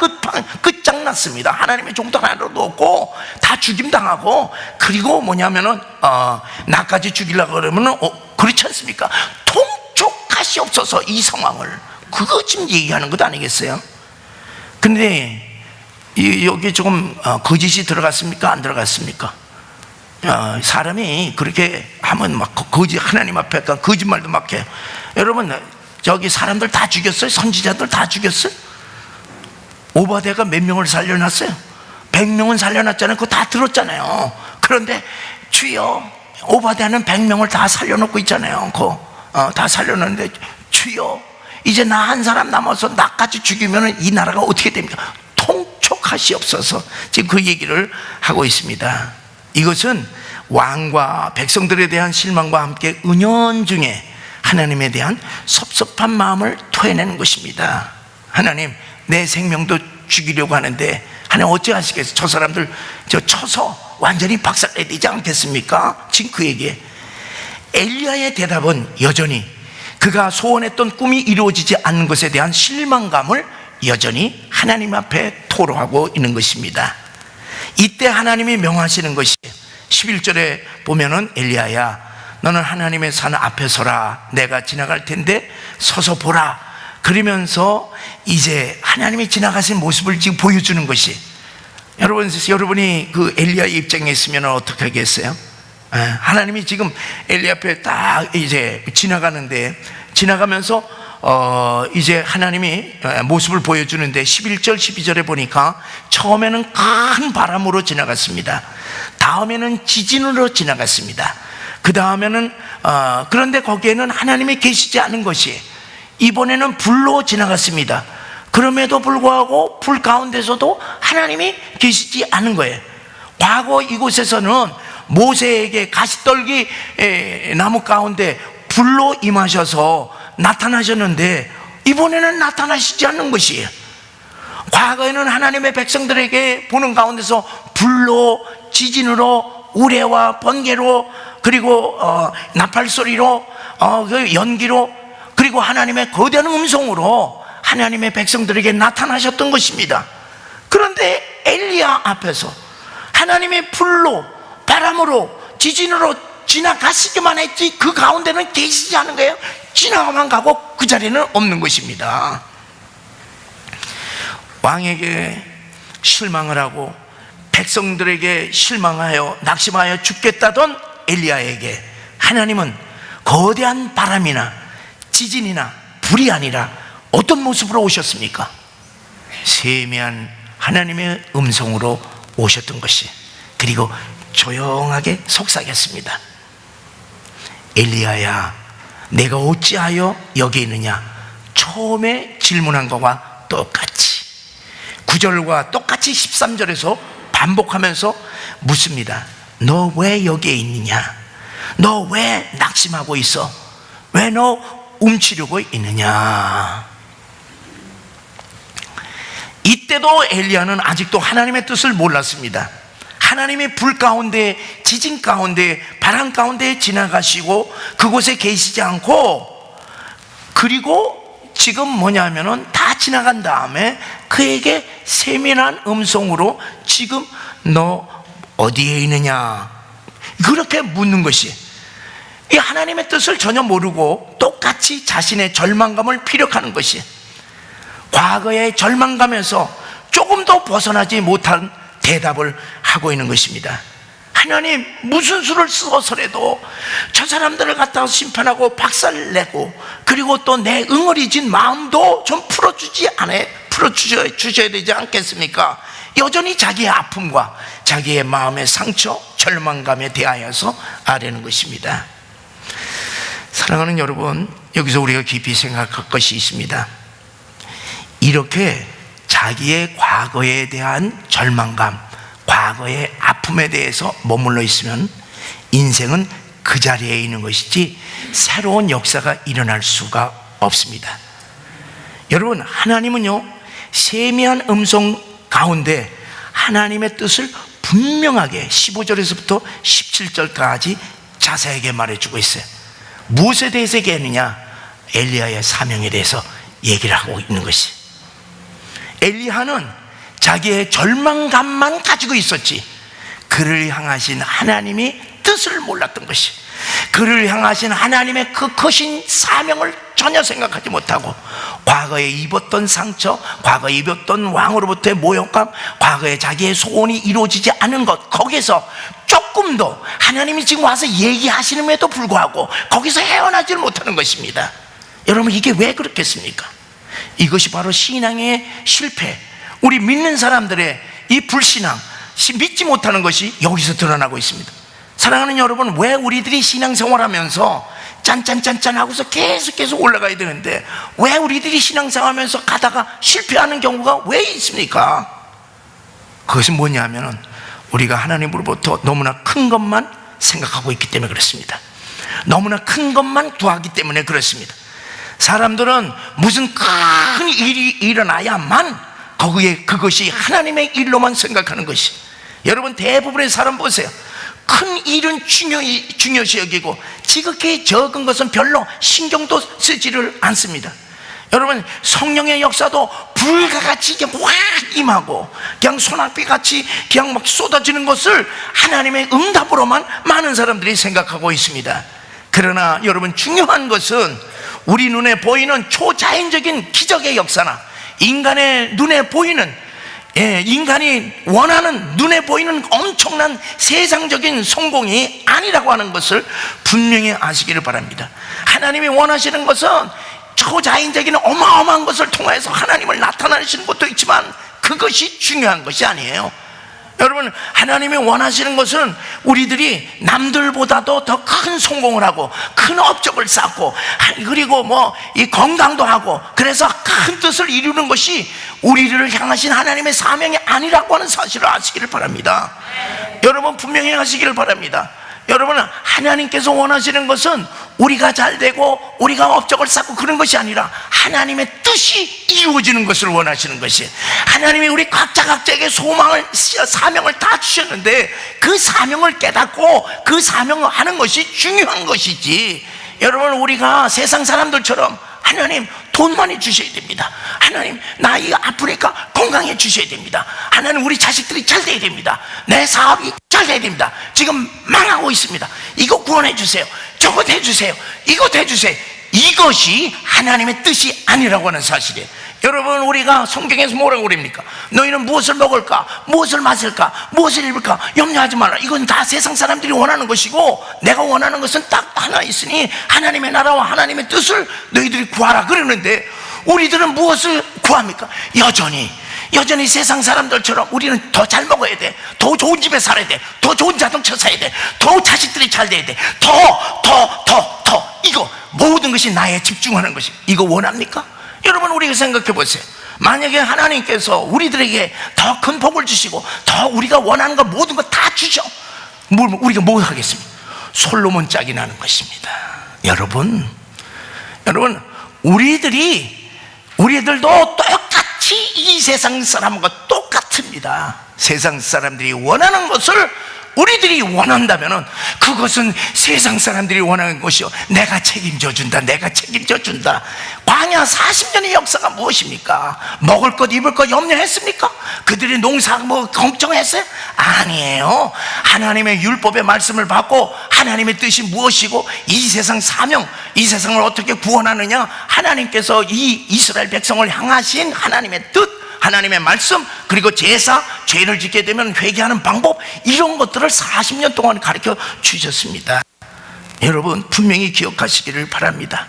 끝장났습니다. 하나님의 종도 하나도 없고 다 죽임당하고, 그리고 뭐냐면은 나까지 죽이려고 그러면은 그렇지 않습니까? 통촉하시옵소서. 이 상황을 그거 지금 얘기하는 것 아니겠어요? 근데 여기 조금 거짓이 들어갔습니까? 안 들어갔습니까? 사람이 그렇게 하면 막 하나님 앞에 거짓말도 막 해요. 여러분, 저기 사람들 다 죽였어요? 선지자들 다 죽였어요? 오바댜가 몇 명을 살려놨어요? 100명은 살려놨잖아요. 그거 다 들었잖아요. 그런데 주여, 오바댜는 100명을 다 살려놓고 있잖아요. 그거 다 살려놨는데 주여, 이제 나 한 사람 남아서 나까지 죽이면 이 나라가 어떻게 됩니까? 통촉하시옵소서. 지금 그 얘기를 하고 있습니다. 이것은 왕과 백성들에 대한 실망과 함께 은연중에 하나님에 대한 섭섭한 마음을 토해내는 것입니다. 하나님, 내 생명도 죽이려고 하는데 하나님 어찌 하시겠어요? 저 사람들 쳐서 완전히 박살내야 되지 않겠습니까? 지금 그 얘기에 엘리야의 대답은 여전히 그가 소원했던 꿈이 이루어지지 않는 것에 대한 실망감을 여전히 하나님 앞에 토로하고 있는 것입니다. 이때 하나님이 명하시는 것이 11절에 보면은 엘리야야, 너는 하나님의 산 앞에 서라. 내가 지나갈 텐데 서서 보라. 그러면서 이제 하나님이 지나가신 모습을 지금 보여주는 것이, 여러분이 그 엘리야의 입장에 있으면 어떻게 하겠어요? 하나님이 지금 엘리야 앞에 딱 이제 지나가면서 이제 하나님이 모습을 보여주는데 11절 12절에 보니까 처음에는 큰 바람으로 지나갔습니다. 다음에는 지진으로 지나갔습니다. 그 다음에는 그런데 거기에는 하나님이 계시지 않은 것이, 이번에는 불로 지나갔습니다. 그럼에도 불구하고 불 가운데서도 하나님이 계시지 않은 거예요. 과거 이곳에서는 모세에게 가시떨기 나무 가운데 불로 임하셔서 나타나셨는데 이번에는 나타나시지 않는 것이에요. 과거에는 하나님의 백성들에게 보는 가운데서 불로, 지진으로, 우레와 번개로, 그리고 나팔 소리로, 그 연기로, 그리고 하나님의 거대한 음성으로 하나님의 백성들에게 나타나셨던 것입니다. 그런데 엘리야 앞에서 하나님의 불로, 바람으로, 지진으로 지나가시기만 했지 그 가운데는 계시지 않은 거예요. 지나가만 가고 그 자리는 없는 것입니다. 왕에게 실망을 하고 백성들에게 실망하여 낙심하여 죽겠다던 엘리야에게 하나님은 거대한 바람이나 지진이나 불이 아니라 어떤 모습으로 오셨습니까? 세미한 하나님의 음성으로 오셨던 것이, 그리고 조용하게 속삭였습니다. 엘리야야, 내가 어찌하여 여기 있느냐? 처음에 질문한 것과 똑같이 9절과 똑같이 13절에서 반복하면서 묻습니다. 너 왜 여기에 있느냐? 너 왜 낙심하고 있어? 왜 너 움츠리고 있느냐? 이때도 엘리야는 아직도 하나님의 뜻을 몰랐습니다. 하나님이 불 가운데, 지진 가운데, 바람 가운데 지나가시고 그곳에 계시지 않고, 그리고 지금 뭐냐면은 다 지나간 다음에 그에게 세밀한 음성으로 지금 너 어디에 있느냐? 그렇게 묻는 것이, 이 하나님의 뜻을 전혀 모르고 똑같이 자신의 절망감을 피력하는 것이, 과거의 절망감에서 조금도 벗어나지 못한 대답을 하고 있는 것입니다. 하나님 무슨 수를 써서라도 저 사람들을 갖다가 심판하고 박살내고, 그리고 또 내 응어리진 마음도 좀 풀어주셔야 되지 않겠습니까? 여전히 자기의 아픔과 자기의 마음의 상처, 절망감에 대하여서 아뢰는 것입니다. 사랑하는 여러분, 여기서 우리가 깊이 생각할 것이 있습니다. 이렇게 자기의 과거에 대한 절망감, 과거의 아픔에 대해서 머물러 있으면 인생은 그 자리에 있는 것이지 새로운 역사가 일어날 수가 없습니다. 여러분, 하나님은요, 세미한 음성 가운데 하나님의 뜻을 분명하게 15절에서부터 17절까지 자세하게 말해주고 있어요. 무엇에 대해서 얘기하느냐? 엘리야의 사명에 대해서 얘기를 하고 있는 것이. 엘리야는 자기의 절망감만 가지고 있었지, 그를 향하신 하나님이 뜻을 몰랐던 것이, 그를 향하신 하나님의 그 크신 사명을 전혀 생각하지 못하고, 과거에 입었던 상처, 과거에 입었던 왕으로부터의 모욕감, 과거에 자기의 소원이 이루어지지 않은 것, 거기서 조금도 하나님이 지금 와서 얘기하시는데도 불구하고 거기서 헤어나지를 못하는 것입니다. 여러분, 이게 왜 그렇겠습니까? 이것이 바로 신앙의 실패, 우리 믿는 사람들의 이 불신앙, 믿지 못하는 것이 여기서 드러나고 있습니다. 사랑하는 여러분, 왜 우리들이 신앙생활하면서 짠짠짠짠 하고서 계속 올라가야 되는데 왜 우리들이 신앙생활하면서 가다가 실패하는 경우가 왜 있습니까? 그것은 뭐냐면은 우리가 하나님으로부터 너무나 큰 것만 생각하고 있기 때문에 그렇습니다. 너무나 큰 것만 구하기 때문에 그렇습니다. 사람들은 무슨 큰 일이 일어나야만 거기에 그것이 하나님의 일로만 생각하는 것이. 여러분, 대부분의 사람 보세요. 큰 일은 중요시 여기고 지극히 적은 것은 별로 신경도 쓰지를 않습니다. 여러분, 성령의 역사도 불과 같이 이게 확 임하고 그냥 소낙비 같이 그냥 막 쏟아지는 것을 하나님의 응답으로만 많은 사람들이 생각하고 있습니다. 그러나 여러분, 중요한 것은 우리 눈에 보이는 초자연적인 기적의 역사나 인간의 눈에 보이는, 인간이 원하는 눈에 보이는 엄청난 세상적인 성공이 아니라고 하는 것을 분명히 아시기를 바랍니다. 하나님이 원하시는 것은 초자연적인 어마어마한 것을 통해서 하나님을 나타내시는 것도 있지만 그것이 중요한 것이 아니에요. 여러분, 하나님이 원하시는 것은 우리들이 남들보다도 더 큰 성공을 하고 큰 업적을 쌓고, 그리고 이 건강도 하고, 그래서 큰 뜻을 이루는 것이 우리를 향하신 하나님의 사명이 아니라고 하는 사실을 아시기를 바랍니다. 여러분, 분명히 아시기를 바랍니다. 여러분, 하나님께서 원하시는 것은 우리가 잘되고 우리가 업적을 쌓고 그런 것이 아니라 하나님의 뜻이 이루어지는 것을 원하시는 것이. 하나님이 우리 각자에게 소망을, 사명을 다 주셨는데 그 사명을 깨닫고 그 사명을 하는 것이 중요한 것이지, 여러분, 우리가 세상 사람들처럼 하나님 돈 많이 주셔야 됩니다, 하나님 나 이거 아프니까 건강해 주셔야 됩니다, 하나님 우리 자식들이 잘 돼야 됩니다, 내 사업이 잘 돼야 됩니다, 지금 망하고 있습니다, 이거 구원해 주세요, 저거 해주세요, 이거 해주세요, 이것이 하나님의 뜻이 아니라고 하는 사실이에요. 여러분, 우리가 성경에서 뭐라고 그럽니까? 너희는 무엇을 먹을까, 무엇을 마실까, 무엇을 입을까 염려하지 말라. 이건 다 세상 사람들이 원하는 것이고 내가 원하는 것은 딱 하나 있으니 하나님의 나라와 하나님의 뜻을 너희들이 구하라 그러는데, 우리들은 무엇을 구합니까? 여전히 세상 사람들처럼 우리는 더 잘 먹어야 돼, 더 좋은 집에 살아야 돼, 더 좋은 자동차 사야 돼, 더 자식들이 잘 돼야 돼, 더 이거 모든 것이 나에 집중하는 것이, 이거 원합니까? 여러분, 우리가 생각해 보세요. 만약에 하나님께서 우리들에게 더 큰 복을 주시고 더 우리가 원하는 거 모든 거 다 주셔, 우리가 뭐 하겠습니까? 솔로몬 짝이 나는 것입니다. 여러분, 우리들도 똑같이 이 세상 사람과 똑같습니다. 세상 사람들이 원하는 것을 우리들이 원한다면 그것은 세상 사람들이 원하는 것이요, 내가 책임져 준다. 광야 40년의 역사가 무엇입니까? 먹을 것 입을 것 염려했습니까? 그들이 농사 걱정했어요? 아니에요. 하나님의 율법의 말씀을 받고 하나님의 뜻이 무엇이고 이 세상 사명, 이 세상을 어떻게 구원하느냐, 하나님께서 이 이스라엘 백성을 향하신 하나님의 뜻, 하나님의 말씀, 그리고 제사, 죄를 짓게 되면 회개하는 방법, 이런 것들을 40년 동안 가르쳐 주셨습니다. 여러분 분명히 기억하시기를 바랍니다.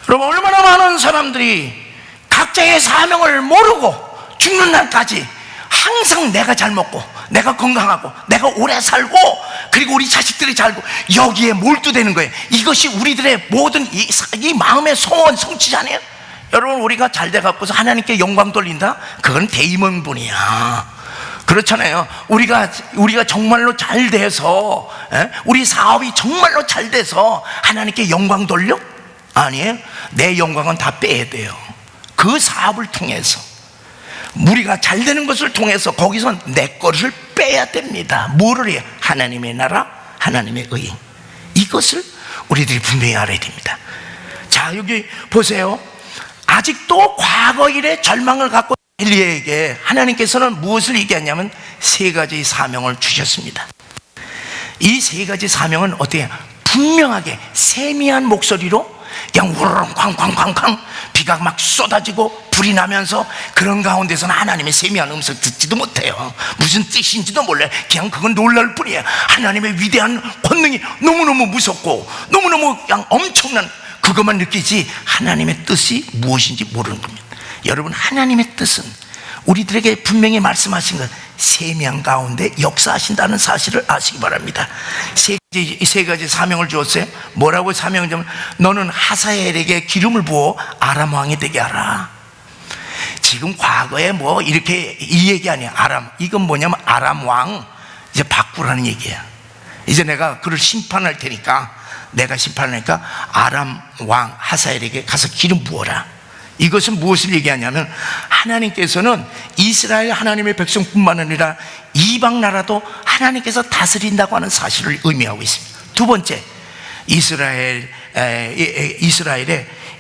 여러분, 얼마나 많은 사람들이 각자의 사명을 모르고 죽는 날까지 항상 내가 잘 먹고, 내가 건강하고, 내가 오래 살고, 그리고 우리 자식들이 살고, 여기에 몰두되는 거예요. 이것이 우리들의 모든 이 마음의 소원, 성취잖아요. 여러분, 우리가 잘 돼갖고서 하나님께 영광 돌린다? 그건 대의문분이야. 그렇잖아요. 우리가 정말로 잘 돼서, 우리 사업이 정말로 잘 돼서 하나님께 영광 돌려? 아니에요. 내 영광은 다 빼야 돼요. 그 사업을 통해서, 우리가 잘 되는 것을 통해서 거기서 내 것을 빼야 됩니다. 뭐를 해요? 하나님의 나라, 하나님의 의, 이것을 우리들이 분명히 알아야 됩니다. 자, 여기 보세요. 아직도 과거 일의 절망을 갖고 엘리야에게 하나님께서는 무엇을 얘기하냐면 세 가지 사명을 주셨습니다. 이 세 가지 사명은 어때요? 분명하게 세미한 목소리로 그냥 우르릉 쾅쾅쾅쾅 비가 막 쏟아지고 불이 나면서 그런 가운데서는 하나님의 세미한 음성 듣지도 못해요. 무슨 뜻인지도 몰라요. 그냥 그건 놀랄 뿐이에요. 하나님의 위대한 권능이 너무너무 무섭고 너무너무 그냥 엄청난 그것만 느끼지 하나님의 뜻이 무엇인지 모르는 겁니다. 여러분, 하나님의 뜻은 우리들에게 분명히 말씀하신 것, 세미한 가운데 역사하신다는 사실을 아시기 바랍니다. 세 가지 사명을 주었어요. 뭐라고 사명을 주면, 너는 하사엘에게 기름을 부어 아람 왕이 되게 하라. 지금 과거에 뭐 이렇게 이 얘기 아니야. 아람, 이건 뭐냐면 아람 왕 이제 바꾸라는 얘기야. 이제 내가 그를 심판할 테니까, 내가 심판하니까 아람 왕 하사엘에게 가서 기름 부어라. 이것은 무엇을 얘기하냐면, 하나님께서는 이스라엘 하나님의 백성뿐만 아니라 이방 나라도 하나님께서 다스린다고 하는 사실을 의미하고 있습니다. 두 번째, 이스라엘의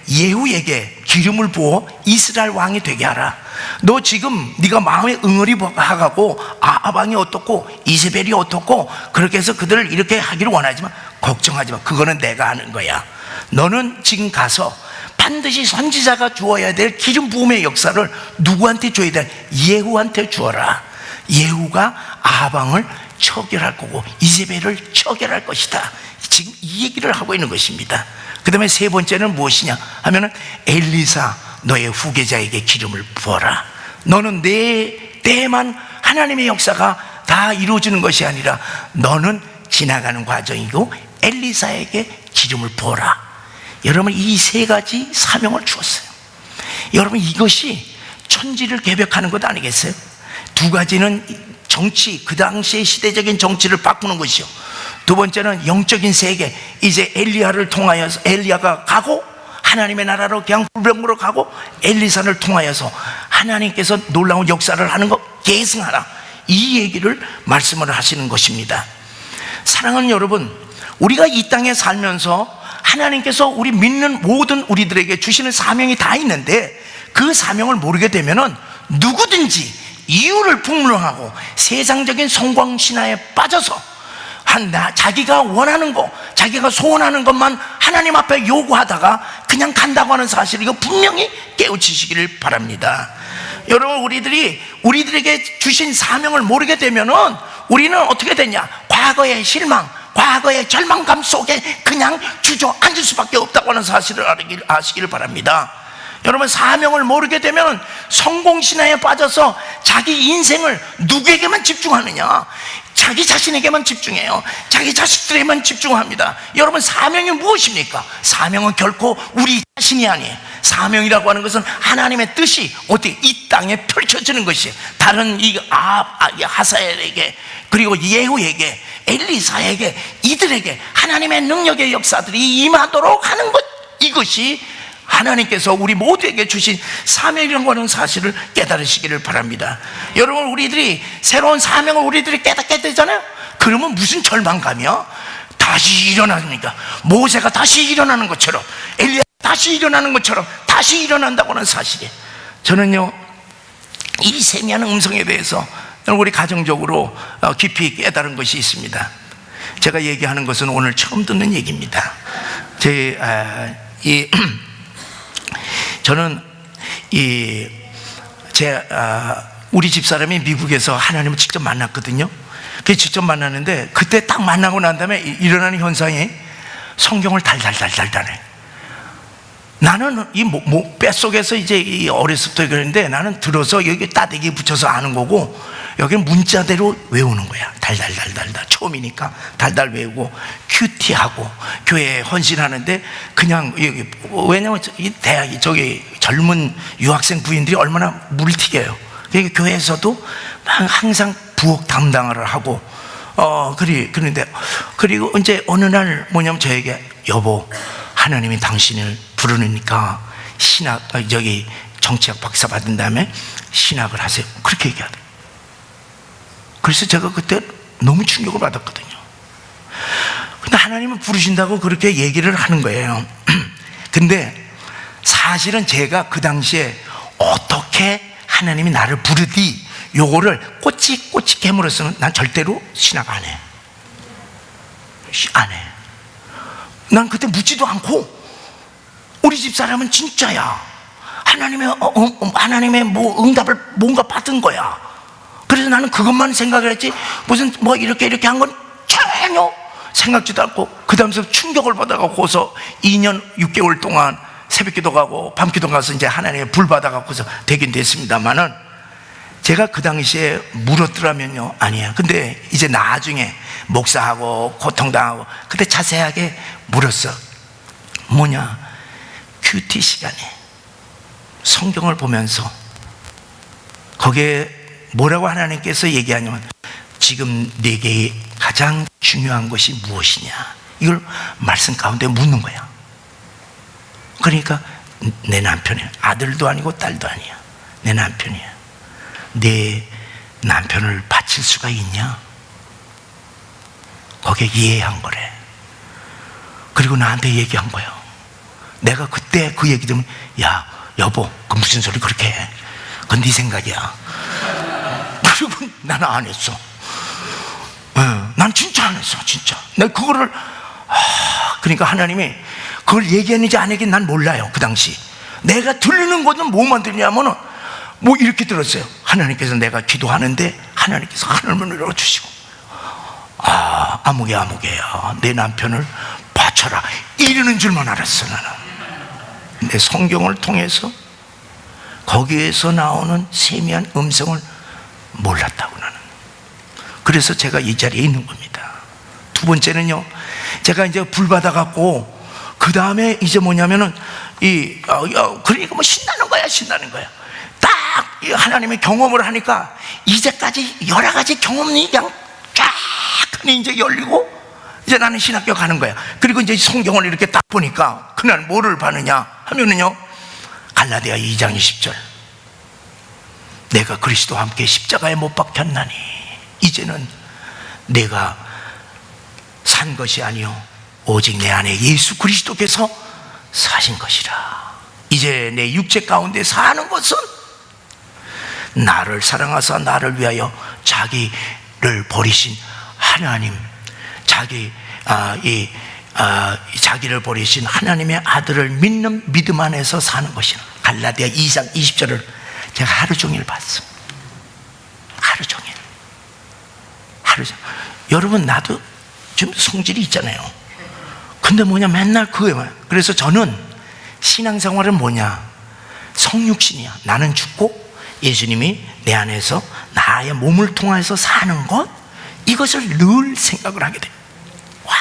예후에게 기름을 부어 이스라엘 왕이 되게 하라. 너 지금 네가 마음에 응어리 하고 아합왕이 어떻고 이세벨이 어떻고 그렇게 해서 그들을 이렇게 하기를 원하지만 걱정하지 마. 그거는 내가 하는 거야. 너는 지금 가서 반드시 선지자가 주어야 될 기름 부음의 역사를 누구한테 줘야 돼? 예후한테 주어라. 예후가 아합왕을 처결할 거고 이세벨을 처결할 것이다. 지금 이 얘기를 하고 있는 것입니다. 그 다음에 세 번째는 무엇이냐 하면은, 엘리사 너의 후계자에게 기름을 부어라. 너는 내 때만 하나님의 역사가 다 이루어지는 것이 아니라 너는 지나가는 과정이고 엘리사에게 기름을 부어라. 여러분, 이 세 가지 사명을 주었어요. 여러분, 이것이 천지를 개벽하는 것 아니겠어요? 두 가지는 정치, 그 당시의 시대적인 정치를 바꾸는 것이요, 두 번째는 영적인 세계, 이제 엘리야를 통하여서 엘리야가 가고 하나님의 나라로 그냥 불병으로 가고 엘리사를 통하여서 하나님께서 놀라운 역사를 하는 것 계승하라. 이 얘기를 말씀을 하시는 것입니다. 사랑하는 여러분, 우리가 이 땅에 살면서 하나님께서 우리 믿는 모든 우리들에게 주시는 사명이 다 있는데, 그 사명을 모르게 되면은 누구든지 이유를 불문하고 세상적인 성광신화에 빠져서 자기가 원하는 거, 자기가 소원하는 것만 하나님 앞에 요구하다가 그냥 간다고 하는 사실, 이거 분명히 깨우치시기를 바랍니다. 여러분, 우리들에게 주신 사명을 모르게 되면은 우리는 어떻게 되냐? 과거의 실망, 과거의 절망감 속에 그냥 주저앉을 수밖에 없다고 하는 사실을 아시기를 바랍니다. 여러분, 사명을 모르게 되면 성공신화에 빠져서 자기 인생을 누구에게만 집중하느냐? 자기 자신에게만 집중해요. 자기 자식들에게만 집중합니다. 여러분, 사명이 무엇입니까? 사명은 결코 우리 자신이 아니에요. 사명이라고 하는 것은 하나님의 뜻이 어떻게 이 땅에 펼쳐지는 것이에요. 다른 이 하사엘에게, 그리고 예후에게, 엘리사에게, 이들에게 하나님의 능력의 역사들이 임하도록 하는 것, 이것이 하나님께서 우리 모두에게 주신 사명이라고 하는 사실을 깨달으시기를 바랍니다. 여러분, 우리들이 새로운 사명을 우리들이 깨닫게 되잖아요. 그러면 무슨 절망감이야? 다시 일어납니까? 모세가 다시 일어나는 것처럼, 엘리야 다시 일어나는 것처럼 다시 일어난다고 하는 사실이에요. 저는요, 이 세미한 음성에 대해서 우리 가정적으로 깊이 깨달은 것이 있습니다. 제가 얘기하는 것은 오늘 처음 듣는 얘기입니다. 저는 우리 집사람이 미국에서 하나님을 직접 만났거든요. 그 직접 만났는데 그때 딱 만나고 난 다음에 일어나는 현상이 성경을 달달달달달해. 나는 이 뱃속에서 이제 이 어렸을 때 그랬는데 나는 들어서 여기 따대기 붙여서 아는 거고 여기는 문자대로 외우는 거야. 달달달달달. 처음이니까 달달 외우고 큐티하고 교회에 헌신하는데 그냥 여기 왜냐면 이 대학이 저기 젊은 유학생 부인들이 얼마나 물튀겨요. 그러니까 교회에서도 항상 부엌 담당을 하고 그런데 그리고 이제 어느 날 뭐냐면 저에게 여보 하나님이 당신을 부르니까 저기 정치학 박사 받은 다음에 신학을 하세요. 그렇게 얘기하더라고요. 그래서 제가 그때 너무 충격을 받았거든요. 근데 하나님은 부르신다고 그렇게 얘기를 하는 거예요. 근데 사실은 제가 그 당시에 어떻게 하나님이 나를 부르디 요거를 꼬치꼬치 깨물어서는 난 절대로 신학 안 해. 안 해. 난 그때 묻지도 않고 우리 집 사람은 진짜야. 하나님의 뭐 응답을 뭔가 받은 거야. 그래서 나는 그것만 생각을 했지 무슨 뭐 이렇게 한 건 전혀 생각지도 않고 그 다음부터 충격을 받아갖고서 2년 6개월 동안 새벽기도 가고 밤기도 가서 이제 하나님의 불 받아갖고서 되긴 됐습니다만은 제가 그 당시에 물었더라면요 아니야. 근데 이제 나중에 목사하고 고통당하고 그때 자세하게 물었어. 뭐냐, 큐티 시간에 성경을 보면서 거기에 뭐라고 하나님께서 얘기하냐면 지금 네게 가장 중요한 것이 무엇이냐 이걸 말씀 가운데 묻는 거야. 그러니까 내 남편이야. 아들도 아니고 딸도 아니야. 내 남편이야. 내 남편을 바칠 수가 있냐? 거기에 이해한 거래. 그리고 나한테 얘기한 거야. 내가 그때 그 얘기 들으면 야 여보 그 무슨 소리 그렇게 해. 그건 네 생각이야. 그리고 나는 안 했어. 난 진짜 안 했어. 진짜 내가 그거를 그러니까 하나님이 그걸 얘기했는지 안 얘기했는지 난 몰라요. 그 당시 내가 들리는 것은 뭐만 들리냐면은 뭐 이렇게 들었어요. 하나님께서 내가 기도하는데 하나님께서 하늘문을 열어주시고 아무개야 내 남편을 바쳐라 이러는 줄만 알았어. 나는 내 성경을 통해서 거기에서 나오는 세미한 음성을 몰랐다고. 나는 그래서 제가 이 자리에 있는 겁니다. 두 번째는요, 제가 이제 불 받아갖고 그 다음에 이제 뭐냐면은 그러니까 뭐 신나는 거야. 딱 하나님의 경험을 하니까 이제까지 여러 가지 경험이 그냥 쫙 이제 열리고 이제 나는 신학교 가는 거야. 그리고 이제 성경을 이렇게 딱 보니까 그날 뭐를 봐느냐 하면은요, 갈라디아 2장 20절 내가 그리스도와 함께 십자가에 못 박혔나니 이제는 내가 산 것이 아니요 오직 내 안에 예수 그리스도께서 사신 것이라. 이제 내 육체 가운데 사는 것은 나를 사랑하사 나를 위하여 자기를 버리신 하나님, 자기를 버리신 하나님의 아들을 믿는 믿음 안에서 사는 것이라. 갈라디아 2장 20절을 제가 하루 종일 봤어. 하루 종일. 여러분 나도 좀 성질이 있잖아요. 근데 뭐냐 맨날 그거예요. 그래서 저는 신앙생활은 뭐냐, 성육신이야. 나는 죽고 예수님이 내 안에서 나의 몸을 통해서 사는 것, 이것을 늘 생각을 하게 돼요. 와,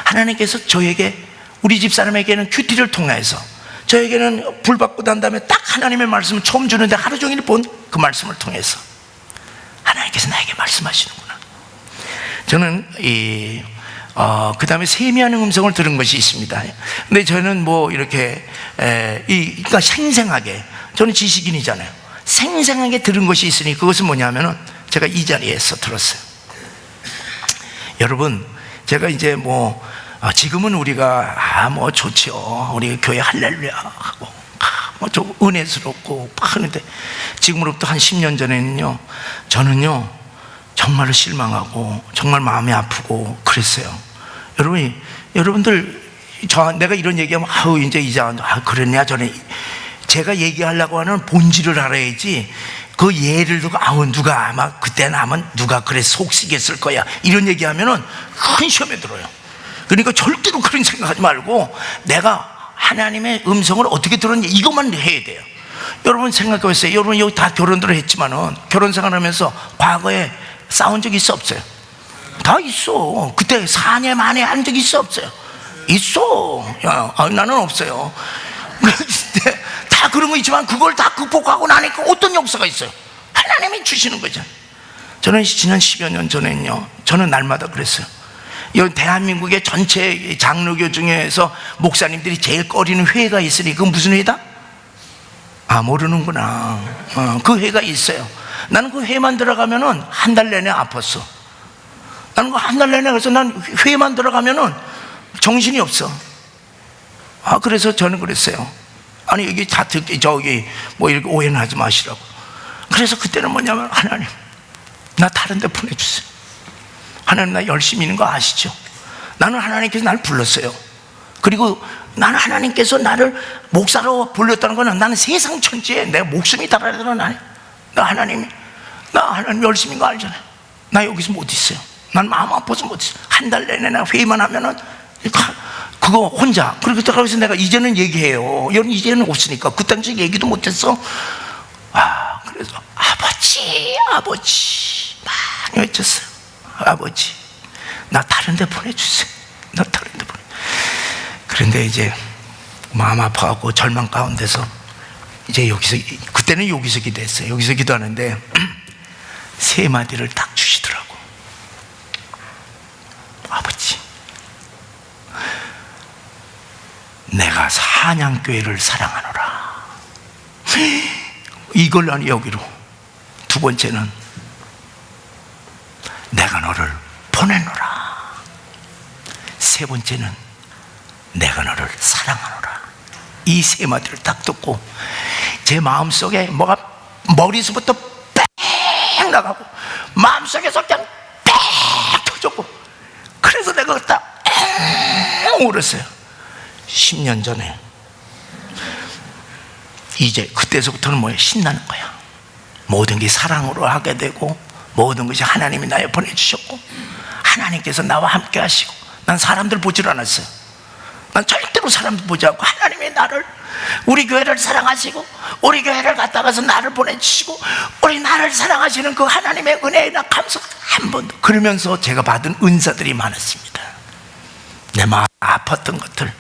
하나님께서 저에게, 우리 집사람에게는 큐티를 통해서, 저에게는 불 받고 난 다음에 딱 하나님의 말씀을 처음 주는데 하루 종일 본 그 말씀을 통해서 하나님께서 나에게 말씀하시는구나. 저는 그 다음에 세미한 음성을 들은 것이 있습니다. 근데 저는 뭐 이렇게 그러니까 생생하게, 저는 지식인이잖아요. 생생하게 들은 것이 있으니 그것은 뭐냐면은 제가 이 자리에서 들었어요. 여러분, 제가 이제 뭐 지금은 우리가 뭐 좋죠. 우리 교회 할렐루야 하고 뭐 좀 은혜스럽고 하는데, 지금으로부터 한 10년 전에는요, 저는요 정말로 실망하고 정말 마음이 아프고 그랬어요. 여러분들 내가 이런 얘기하면 이제 그랬냐, 전에 제가 얘기하려고 하는 본질을 알아야지 그 예를 들고 누가 아마 그때는 아마 누가 그래 속쓰겠을 거야 이런 얘기하면은 큰 시험에 들어요. 그러니까 절대로 그런 생각하지 말고 내가 하나님의 음성을 어떻게 들었냐 이것만 해야 돼요. 여러분 생각해보세요. 여러분 여기 다 결혼들을 했지만은 결혼 생활하면서 과거에 싸운 적 있어 없어요? 다 있어. 그때 사내 만에 한 적 있어 없어요? 있어. 나는 없어요. 다 그런 거 있지만 그걸 다 극복하고 나니까 어떤 역사가 있어요? 하나님이 주시는 거죠. 저는 지난 10여 년 전에는요, 저는 날마다 그랬어요. 여기 대한민국의 전체 장로교 중에서 목사님들이 제일 꺼리는 회가 있으니 그건 무슨 회다? 모르는구나. 그 회가 있어요. 나는 그 회만 들어가면은 한 달 내내 아팠어. 나는 그 한 달 내내 그래서 난 회만 들어가면은 정신이 없어. 그래서 저는 그랬어요. 아니 여기 다 듣기 저기 뭐 이렇게 오해는 하지 마시라고. 그래서 그때는 뭐냐면 하나님 나 다른 데 보내주세요. 하나님 나 열심히 있는 거 아시죠? 나는 하나님께서 나를 불렀어요. 그리고 나는 하나님께서 나를 목사로 불렀다는 거는 나는 세상 천지에 내 목숨이 달아야 되는 건 아니야. 나 하나님 열심히 거 알잖아요. 나 여기서 못 있어요. 난 마음 아파서 못 있어요. 한 달 내내 나 회의만 하면은 그거 혼자. 그리고 거기서 내가 이제는 얘기해요. 여러분 이제는 없으니까 그딴 식 얘기도 못했어. 그래서 아버지 많이 외쳤어요. 아버지 나 다른 데 보내주세요. 나 다른 데 보내. 그런데 이제 마음 아파하고 절망 가운데서 이제 여기서 그때는 여기서 기도했어요. 여기서 기도하는데 세 마디를 딱 주시더라고. 아버지 내가 사냥교회를 사랑하노라. 이걸 난 여기로. 두 번째는 내가 너를 보내노라. 세 번째는 내가 너를 사랑하노라. 이 세 마디를 딱 듣고 제 마음속에 뭐가 머리서부터 뺑 나가고 마음속에서 그냥 뺑 터졌고 그래서 내가 딱 울었어요. 10년 전에 이제 그때서부터는 뭐예요? 신나는 거야. 모든 게 사랑으로 하게 되고 모든 것이 하나님이 나에 보내주셨고 하나님께서 나와 함께 하시고 난 사람들 보질 않았어요. 난 절대로 사람들 보지 않고 하나님이 나를 우리 교회를 사랑하시고 우리 교회를 갔다 가서 나를 보내주시고 우리 나를 사랑하시는 그 하나님의 은혜에 나 감사 한 번도. 그러면서 제가 받은 은사들이 많았습니다. 내 마음 아팠던 것들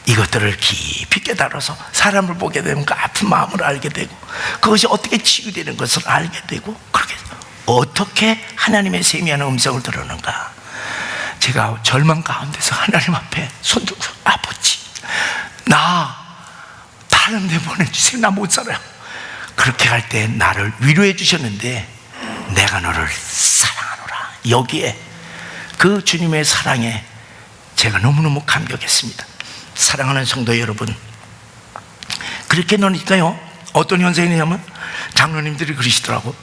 이것들을 깊이 깨달아서 사람을 보게 되면 그 아픈 마음을 알게 되고 그것이 어떻게 치유되는 것을 알게 되고 그렇게 어떻게 하나님의 세미한 음성을 들었는가. 제가 절망 가운데서 하나님 앞에 손 들고 아버지 나 다른 데 보내주세요. 나 못 살아요. 그렇게 할 때 나를 위로해 주셨는데 내가 너를 사랑하노라. 여기에 그 주님의 사랑에 제가 너무너무 감격했습니다. 사랑하는 성도 여러분, 그렇게 넣으니까요 어떤 현상이냐면 장로님들이 그러시더라고.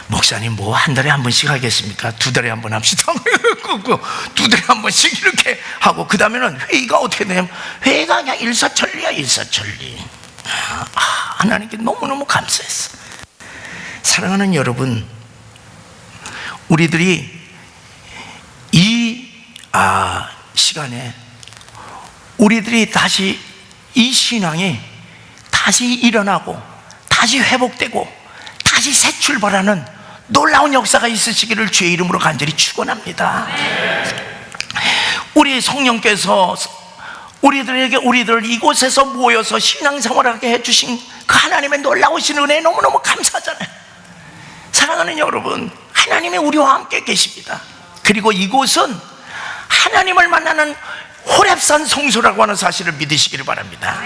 목사님 뭐 한 달에 한 번씩 하겠습니까? 두 달에 한 번 합시다. 두 달에 한 번씩 이렇게 하고 그 다음에는 회의가 어떻게 되냐면 회의가 그냥 일사천리야. 일사천리. 하나님께 너무너무 감사했어. 사랑하는 여러분, 우리들이 이 시간에 우리들이 다시 이 신앙이 다시 일어나고 다시 회복되고 다시 새 출발하는 놀라운 역사가 있으시기를 주의 이름으로 간절히 축원합니다. 우리 성령께서 우리들 이곳에서 모여서 신앙생활하게 해주신 그 하나님의 놀라우신 은혜에 너무너무 감사하잖아요. 사랑하는 여러분, 하나님이 우리와 함께 계십니다. 그리고 이곳은 하나님을 만나는 호렙산 성소라고 하는 사실을 믿으시기를 바랍니다.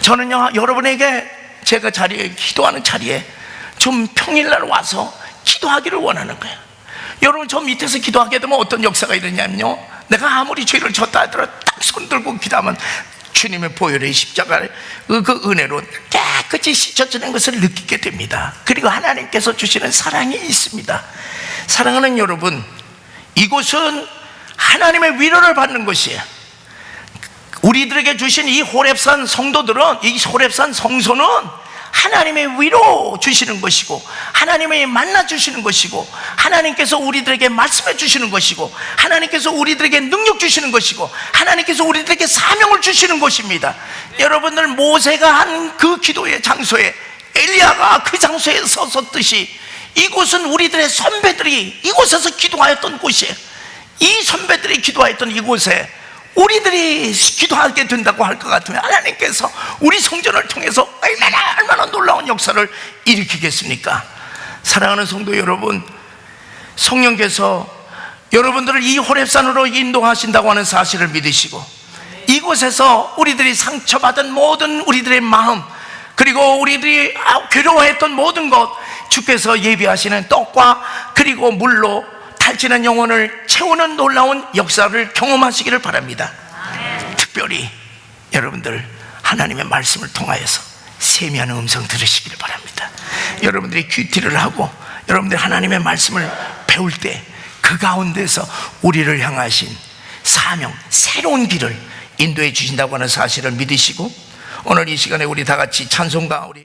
저는요 여러분에게 제가 기도하는 자리에 좀 평일날 와서 기도하기를 원하는 거예요. 여러분 저 밑에서 기도하게 되면 어떤 역사가 일어나냐면요, 내가 아무리 죄를 졌다 하더라도 딱 손들고 기도하면 주님의 보혈의 십자가의 그 은혜로 깨끗이 씻어지는 것을 느끼게 됩니다. 그리고 하나님께서 주시는 사랑이 있습니다. 사랑하는 여러분, 이곳은 하나님의 위로를 받는 곳이에요. 우리들에게 주신 이 호렙산 성도들은, 이 호렙산 성소는 하나님의 위로 주시는 것이고, 하나님의 만나 주시는 것이고, 하나님께서 우리들에게 말씀해 주시는 것이고, 하나님께서 우리들에게 능력 주시는 것이고, 하나님께서 우리들에게 사명을 주시는 것입니다. 여러분들, 모세가 한 그 기도의 장소에, 엘리야가 그 장소에 섰었듯이, 이곳은 우리들의 선배들이 이곳에서 기도하였던 곳이에요. 이 선배들이 기도하였던 이곳에 우리들이 기도하게 된다고 할 것 같으면 하나님께서 우리 성전을 통해서 얼마나 놀라운 역사를 일으키겠습니까? 사랑하는 성도 여러분, 성령께서 여러분들을 이 호렙산으로 인도하신다고 하는 사실을 믿으시고, 이곳에서 우리들이 상처받은 모든 우리들의 마음, 그리고 우리들이 괴로워했던 모든 것, 주께서 예비하시는 떡과 그리고 물로 탈진한 영혼을 채우는 놀라운 역사를 경험하시기를 바랍니다. 특별히 여러분들, 하나님의 말씀을 통하여서 세미한 음성 들으시기를 바랍니다. 여러분들이 귀티를 하고 여러분들이 하나님의 말씀을 배울 때 그 가운데서 우리를 향하신 사명, 새로운 길을 인도해 주신다고 하는 사실을 믿으시고, 오늘 이 시간에 우리 다 같이 찬송가, 우리